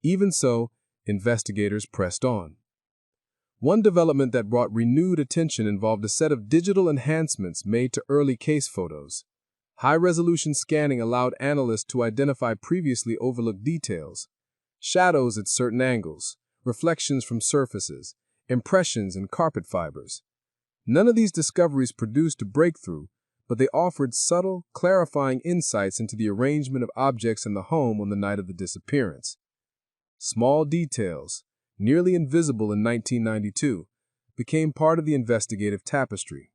Even so, investigators pressed on. One development that brought renewed attention involved a set of digital enhancements made to early case photos. High-resolution scanning allowed analysts to identify previously overlooked details, shadows at certain angles, reflections from surfaces, impressions in carpet fibers. None of these discoveries produced a breakthrough, but they offered subtle, clarifying insights into the arrangement of objects in the home on the night of the disappearance. Small details, nearly invisible in 1992, became part of the investigative tapestry.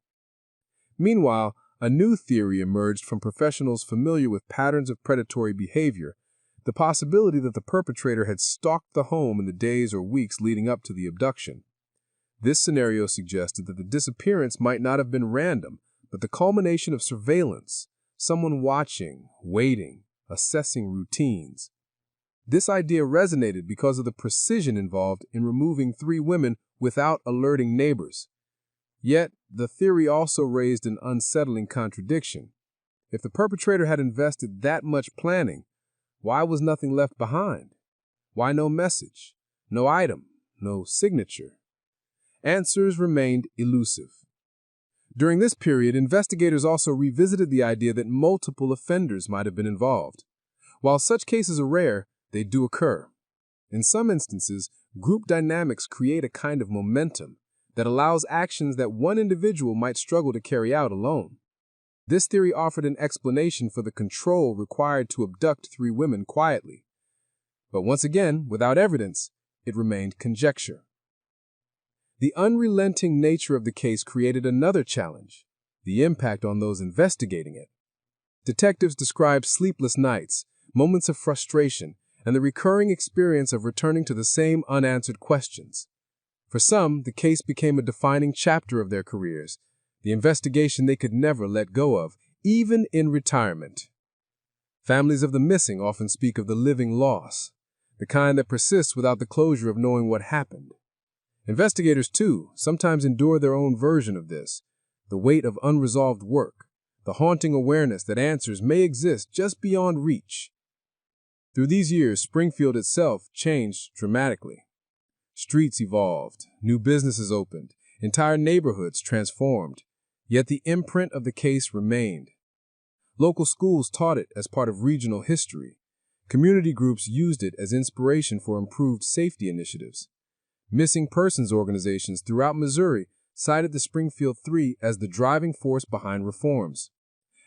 Meanwhile, a new theory emerged from professionals familiar with patterns of predatory behavior, the possibility that the perpetrator had stalked the home in the days or weeks leading up to the abduction. This scenario suggested that the disappearance might not have been random, but the culmination of surveillance, someone watching, waiting, assessing routines. This idea resonated because of the precision involved in removing 3 women without alerting neighbors. Yet, the theory also raised an unsettling contradiction. If the perpetrator had invested that much planning, why was nothing left behind? Why no message, no item, no signature? Answers remained elusive. During this period, investigators also revisited the idea that multiple offenders might have been involved. While such cases are rare, they do occur. In some instances, group dynamics create a kind of momentum that allows actions that one individual might struggle to carry out alone. This theory offered an explanation for the control required to abduct 3 women quietly. But once again, without evidence, it remained conjecture. The unrelenting nature of the case created another challenge: the impact on those investigating it. Detectives described sleepless nights, moments of frustration, and the recurring experience of returning to the same unanswered questions. For some, the case became a defining chapter of their careers, the investigation they could never let go of, even in retirement. Families of the missing often speak of the living loss, the kind that persists without the closure of knowing what happened. Investigators, too, sometimes endure their own version of this, the weight of unresolved work, the haunting awareness that answers may exist just beyond reach. Through these years, Springfield itself changed dramatically. Streets evolved, new businesses opened, entire neighborhoods transformed, yet the imprint of the case remained. Local schools taught it as part of regional history. Community groups used it as inspiration for improved safety initiatives. Missing persons organizations throughout Missouri cited the Springfield 3 as the driving force behind reforms.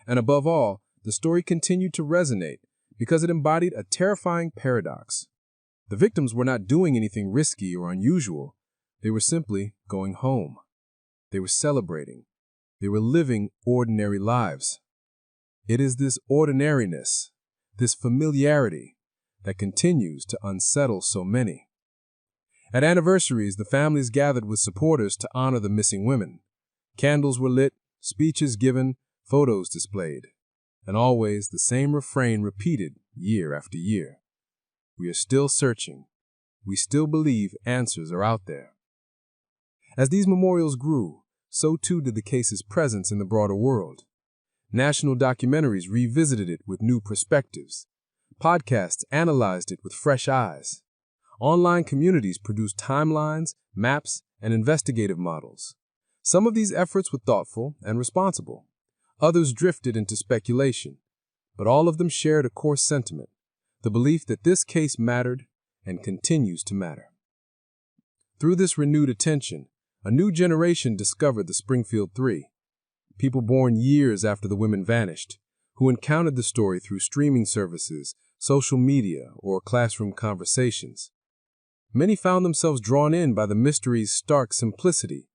And above all, the story continued to resonate because it embodied a terrifying paradox. The victims were not doing anything risky or unusual. They were simply going home. They were celebrating. They were living ordinary lives. It is this ordinariness, this familiarity, that continues to unsettle so many. At anniversaries, the families gathered with supporters to honor the missing women. Candles were lit, speeches given, photos displayed, and always the same refrain repeated year after year. We are still searching. We still believe answers are out there. As these memorials grew, so too did the case's presence in the broader world. National documentaries revisited it with new perspectives. Podcasts analyzed it with fresh eyes. Online communities produced timelines, maps, and investigative models. Some of these efforts were thoughtful and responsible. Others drifted into speculation. But all of them shared a core sentiment: the belief that this case mattered and continues to matter. Through this renewed attention, a new generation discovered the Springfield 3. People born years after the women vanished, who encountered the story through streaming services, social media, or classroom conversations. Many found themselves drawn in by the mystery's stark simplicity: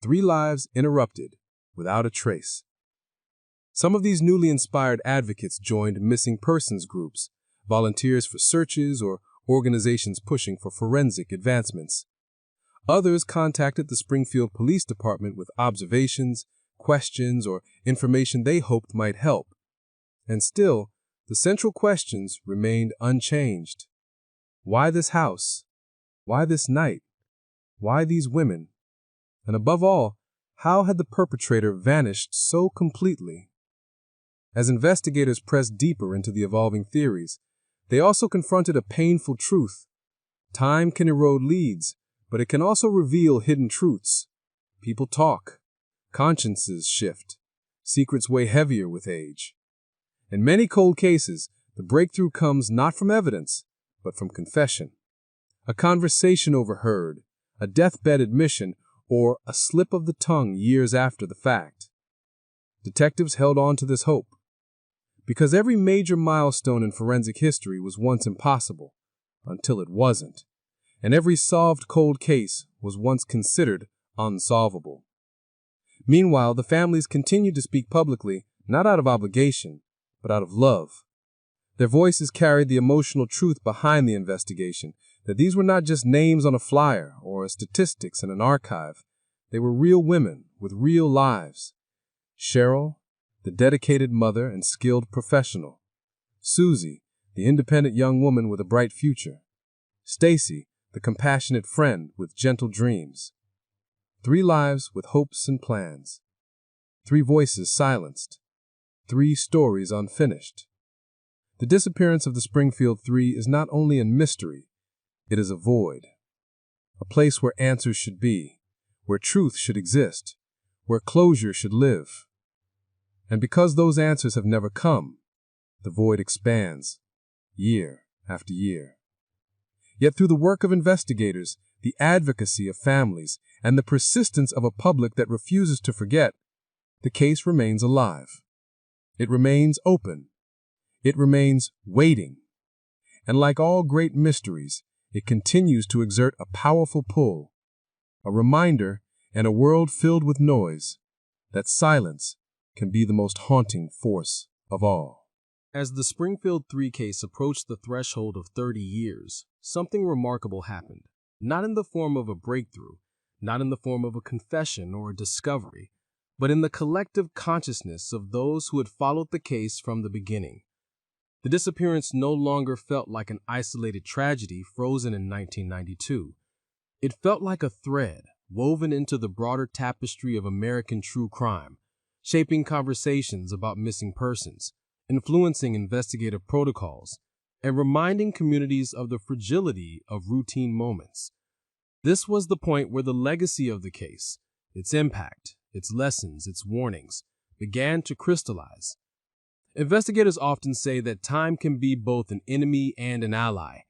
3 lives interrupted, without a trace. Some of these newly inspired advocates joined missing persons groups, volunteers for searches, or organizations pushing for forensic advancements. Others contacted the Springfield Police Department with observations, questions, or information they hoped might help. And still, the central questions remained unchanged. Why this house? Why this night? Why these women? And above all, how had the perpetrator vanished so completely? As investigators pressed deeper into the evolving theories, they also confronted a painful truth. Time can erode leads, but it can also reveal hidden truths. People talk. Consciences shift. Secrets weigh heavier with age. In many cold cases, the breakthrough comes not from evidence, but from confession. A conversation overheard, a deathbed admission, or a slip of the tongue years after the fact. Detectives held on to this hope, because every major milestone in forensic history was once impossible, until it wasn't, and every solved cold case was once considered unsolvable. Meanwhile, the families continued to speak publicly, not out of obligation, but out of love. Their voices carried the emotional truth behind the investigation, that these were not just names on a flyer or statistics in an archive. They were real women with real lives. Sherrill, the dedicated mother and skilled professional. Suzie, the independent young woman with a bright future. Stacy, the compassionate friend with gentle dreams. 3 lives with hopes and plans. 3 voices silenced. 3 stories unfinished. The disappearance of the Springfield 3 is not only a mystery, it is a void. A place where answers should be, where truth should exist, where closure should live. And because those answers have never come, the void expands, year after year. Yet through the work of investigators, the advocacy of families, and the persistence of a public that refuses to forget, the case remains alive. It remains open. It remains waiting. And like all great mysteries, it continues to exert a powerful pull, a reminder in a world filled with noise, that silence can be the most haunting force of all. As the Springfield 3 case approached the threshold of 30 years, something remarkable happened. Not in the form of a breakthrough, not in the form of a confession or a discovery, but in the collective consciousness of those who had followed the case from the beginning. The disappearance no longer felt like an isolated tragedy frozen in 1992. It felt like a thread woven into the broader tapestry of American true crime, shaping conversations about missing persons, influencing investigative protocols, and reminding communities of the fragility of routine moments. This was the point where the legacy of the case, its impact, its lessons, its warnings, began to crystallize. Investigators often say that time can be both an enemy and an ally.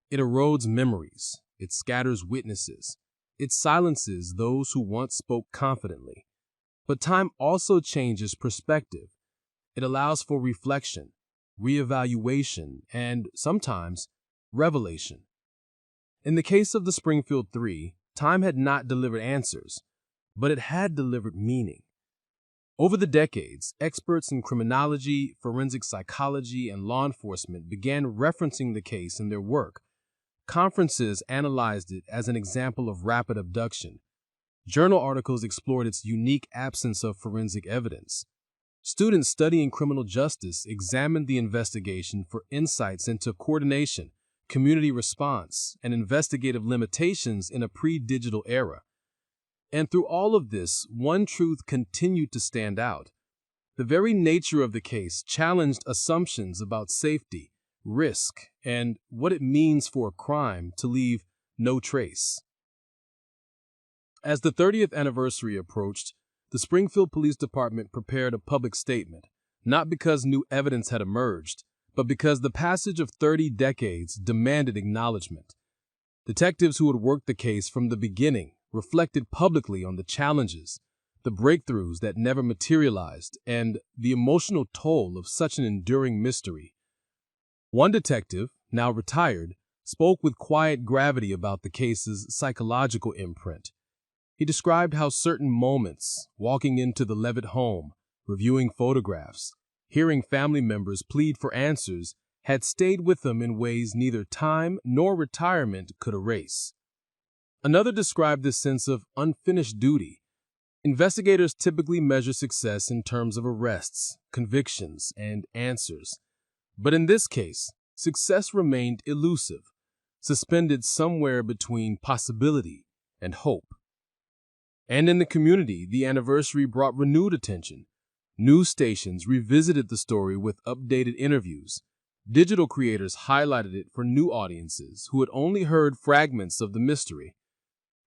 It erodes memories, it scatters witnesses, it silences those who once spoke confidently. But time also changes perspective. It allows for reflection, reevaluation, and sometimes revelation. In the case of the Springfield 3, time had not delivered answers, but it had delivered meaning. Over the decades, experts in criminology, forensic psychology, and law enforcement began referencing the case in their work. Conferences analyzed it as an example of rapid abduction. Journal articles explored its unique absence of forensic evidence. Students studying criminal justice examined the investigation for insights into coordination, community response, and investigative limitations in a pre-digital era. And through all of this, one truth continued to stand out. The very nature of the case challenged assumptions about safety, risk, and what it means for a crime to leave no trace. As the 30th anniversary approached, the Springfield Police Department prepared a public statement, not because new evidence had emerged, but because the passage of 30 decades demanded acknowledgement. Detectives who had worked the case from the beginning reflected publicly on the challenges, the breakthroughs that never materialized, and the emotional toll of such an enduring mystery. One detective, now retired, spoke with quiet gravity about the case's psychological imprint. He described how certain moments, walking into the Levitt home, reviewing photographs, hearing family members plead for answers, had stayed with them in ways neither time nor retirement could erase. Another described this sense of unfinished duty. Investigators typically measure success in terms of arrests, convictions, and answers. But in this case, success remained elusive, suspended somewhere between possibility and hope. And in the community, the anniversary brought renewed attention. News stations revisited the story with updated interviews. Digital creators highlighted it for new audiences who had only heard fragments of the mystery.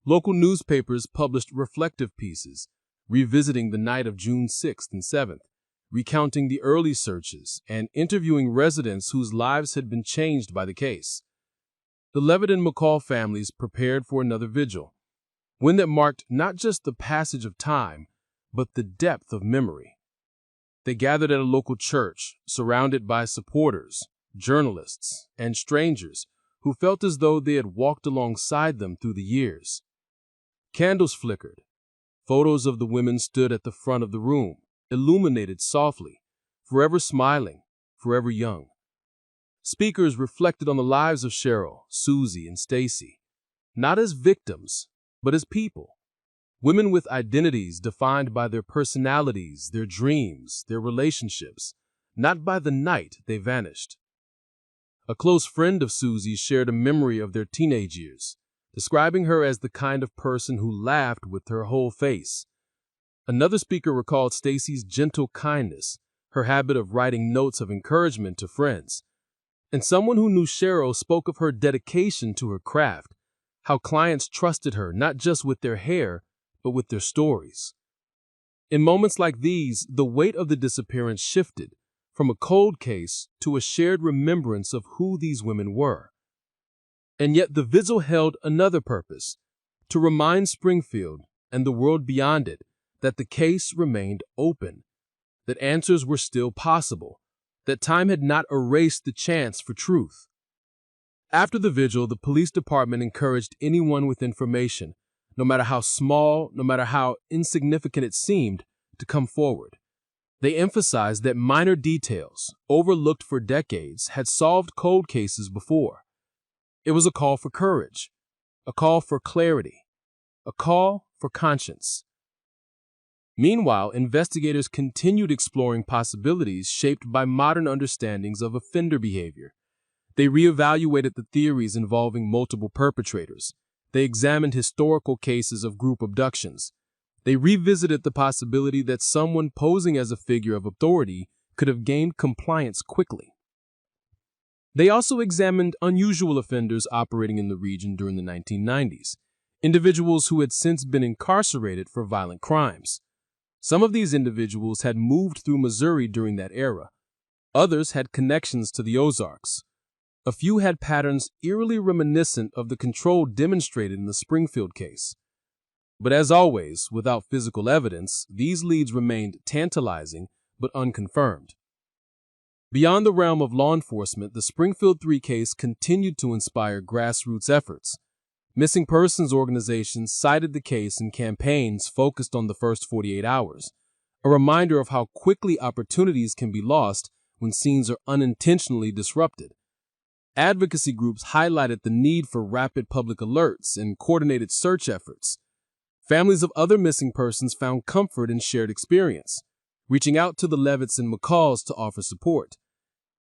Local newspapers published reflective pieces, revisiting the night of June 6th and 7th, recounting the early searches, and interviewing residents whose lives had been changed by the case. The Levitt and McCall families prepared for another vigil, one that marked not just the passage of time, but the depth of memory. They gathered at a local church, surrounded by supporters, journalists, and strangers who felt as though they had walked alongside them through the years. Candles flickered. Photos of the women stood at the front of the room, illuminated softly, forever smiling, forever young. Speakers reflected on the lives of Sherrill, Suzie, and Stacy, not as victims, but as people. Women with identities defined by their personalities, their dreams, their relationships, not by the night they vanished. A close friend of Suzie shared a memory of their teenage years, describing her as the kind of person who laughed with her whole face. Another speaker recalled Stacy's gentle kindness, her habit of writing notes of encouragement to friends. And someone who knew Sherrill spoke of her dedication to her craft, how clients trusted her not just with their hair, but with their stories. In moments like these, the weight of the disappearance shifted from a cold case to a shared remembrance of who these women were. And yet the vigil held another purpose, to remind Springfield and the world beyond it that the case remained open, that answers were still possible, that time had not erased the chance for truth. After the vigil, the police department encouraged anyone with information, no matter how small, no matter how insignificant it seemed, to come forward. They emphasized that minor details, overlooked for decades, had solved cold cases before. It was a call for courage, a call for clarity, a call for conscience. Meanwhile, investigators continued exploring possibilities shaped by modern understandings of offender behavior. They reevaluated the theories involving multiple perpetrators. They examined historical cases of group abductions. They revisited the possibility that someone posing as a figure of authority could have gained compliance quickly. They also examined unusual offenders operating in the region during the 1990s, individuals who had since been incarcerated for violent crimes. Some of these individuals had moved through Missouri during that era. Others had connections to the Ozarks. A few had patterns eerily reminiscent of the control demonstrated in the Springfield case. But as always, without physical evidence, these leads remained tantalizing but unconfirmed. Beyond the realm of law enforcement, the Springfield 3 case continued to inspire grassroots efforts. Missing persons organizations cited the case in campaigns focused on the first 48 hours, a reminder of how quickly opportunities can be lost when scenes are unintentionally disrupted. Advocacy groups highlighted the need for rapid public alerts and coordinated search efforts. Families of other missing persons found comfort in shared experience, reaching out to the Levitts and McCalls to offer support.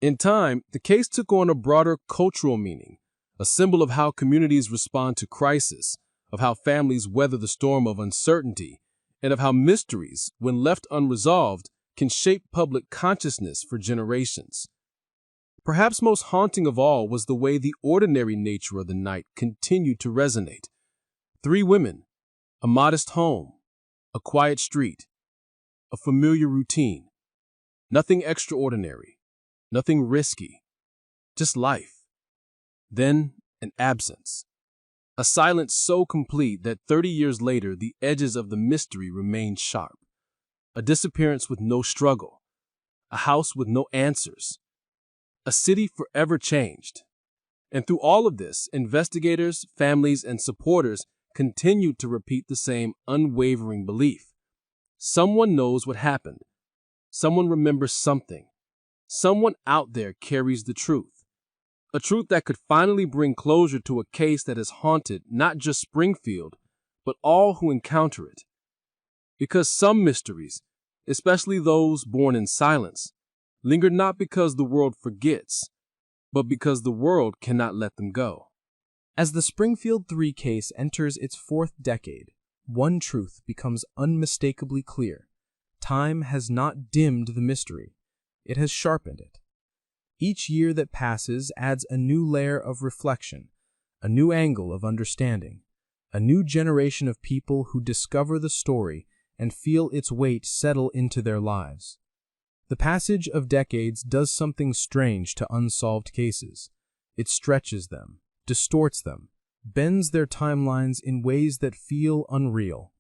In time, the case took on a broader cultural meaning, a symbol of how communities respond to crisis, of how families weather the storm of uncertainty, and of how mysteries, when left unresolved, can shape public consciousness for generations. Perhaps most haunting of all was the way the ordinary nature of the night continued to resonate. 3 women, a modest home, a quiet street, a familiar routine. Nothing extraordinary, nothing risky, just life. Then an absence. A silence so complete that 30 years later the edges of the mystery remained sharp. A disappearance with no struggle. A house with no answers. A city forever changed. And through all of this, investigators, families, and supporters continued to repeat the same unwavering belief. Someone knows what happened. Someone remembers something. Someone out there carries the truth. A truth that could finally bring closure to a case that has haunted not just Springfield, but all who encounter it. Because some mysteries, especially those born in silence, linger not because the world forgets, but because the world cannot let them go. As the Springfield 3 case enters its fourth decade, one truth becomes unmistakably clear. Time has not dimmed the mystery. It has sharpened it. Each year that passes adds a new layer of reflection, a new angle of understanding, a new generation of people who discover the story and feel its weight settle into their lives. The passage of decades does something strange to unsolved cases. It stretches them, distorts them, bends their timelines in ways that feel unreal.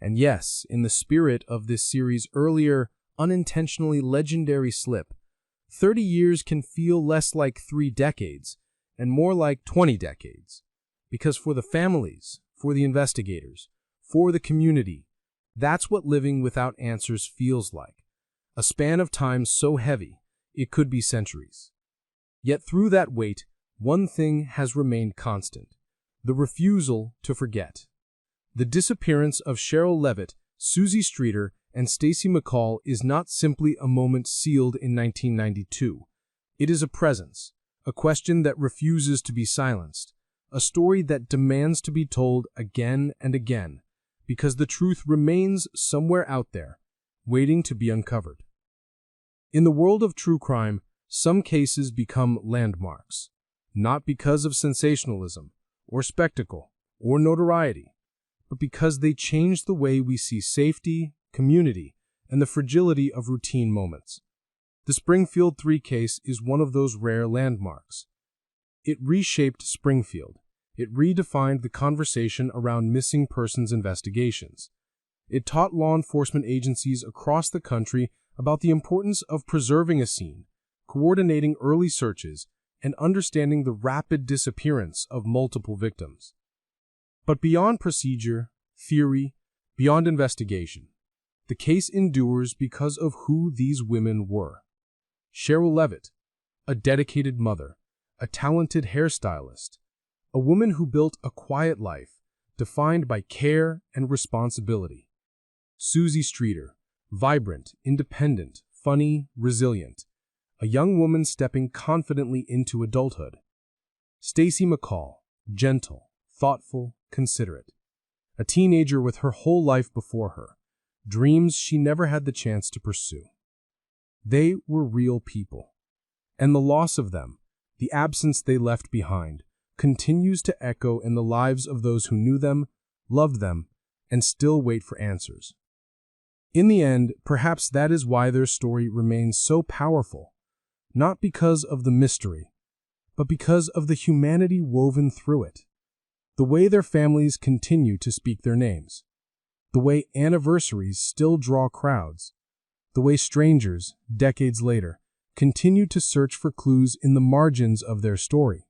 And yes, in the spirit of this series' earlier, unintentionally legendary slip, 30 years can feel less like 3 decades and more like 20 decades. Because for the families, for the investigators, for the community, that's what living without answers feels like. A span of time so heavy, it could be centuries. Yet through that weight, one thing has remained constant: the refusal to forget. The disappearance of Sherrill Levitt, Suzie Streeter, and Stacy McCall is not simply a moment sealed in 1992. It is a presence, a question that refuses to be silenced, a story that demands to be told again and again, because the truth remains somewhere out there, waiting to be uncovered. In the world of true crime, some cases become landmarks, not because of sensationalism, or spectacle, or notoriety, but because they change the way we see safety, community, and the fragility of routine moments. The Springfield 3 case is one of those rare landmarks. It reshaped Springfield. It redefined the conversation around missing persons investigations. It taught law enforcement agencies across the country about the importance of preserving a scene, coordinating early searches, and understanding the rapid disappearance of multiple victims. But beyond procedure, theory, beyond investigation, the case endures because of who these women were. Sherrill Levitt, a dedicated mother, a talented hairstylist, a woman who built a quiet life defined by care and responsibility. Suzie Streeter, vibrant, independent, funny, resilient, a young woman stepping confidently into adulthood. Stacy McCall, gentle, thoughtful, considerate, a teenager with her whole life before her, dreams she never had the chance to pursue. They were real people, and the loss of them, the absence they left behind, continues to echo in the lives of those who knew them, loved them, and still wait for answers. In the end, perhaps that is why their story remains so powerful, not because of the mystery, but because of the humanity woven through it. The way their families continue to speak their names, the way anniversaries still draw crowds, the way strangers, decades later, continue to search for clues in the margins of their story.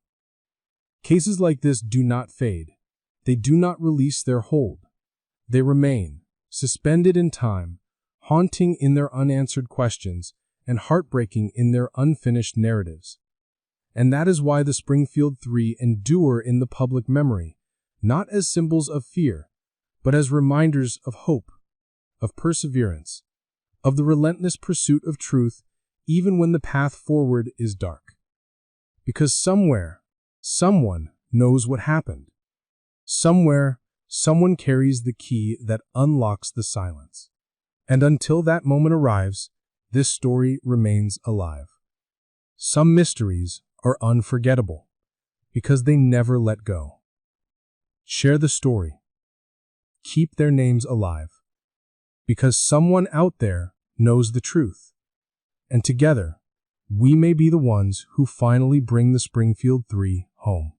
Cases like this do not fade. They do not release their hold. They remain, suspended in time, haunting in their unanswered questions and heartbreaking in their unfinished narratives. And that is why the Springfield 3 endure in the public memory, not as symbols of fear, but as reminders of hope, of perseverance, of the relentless pursuit of truth even when the path forward is dark. Because somewhere, someone knows what happened. Somewhere, someone carries the key that unlocks the silence. And until that moment arrives, this story remains alive. Some mysteries are unforgettable because they never let go. Share the story. Keep their names alive because someone out there knows the truth. And together, we may be the ones who finally bring the Springfield 3 home.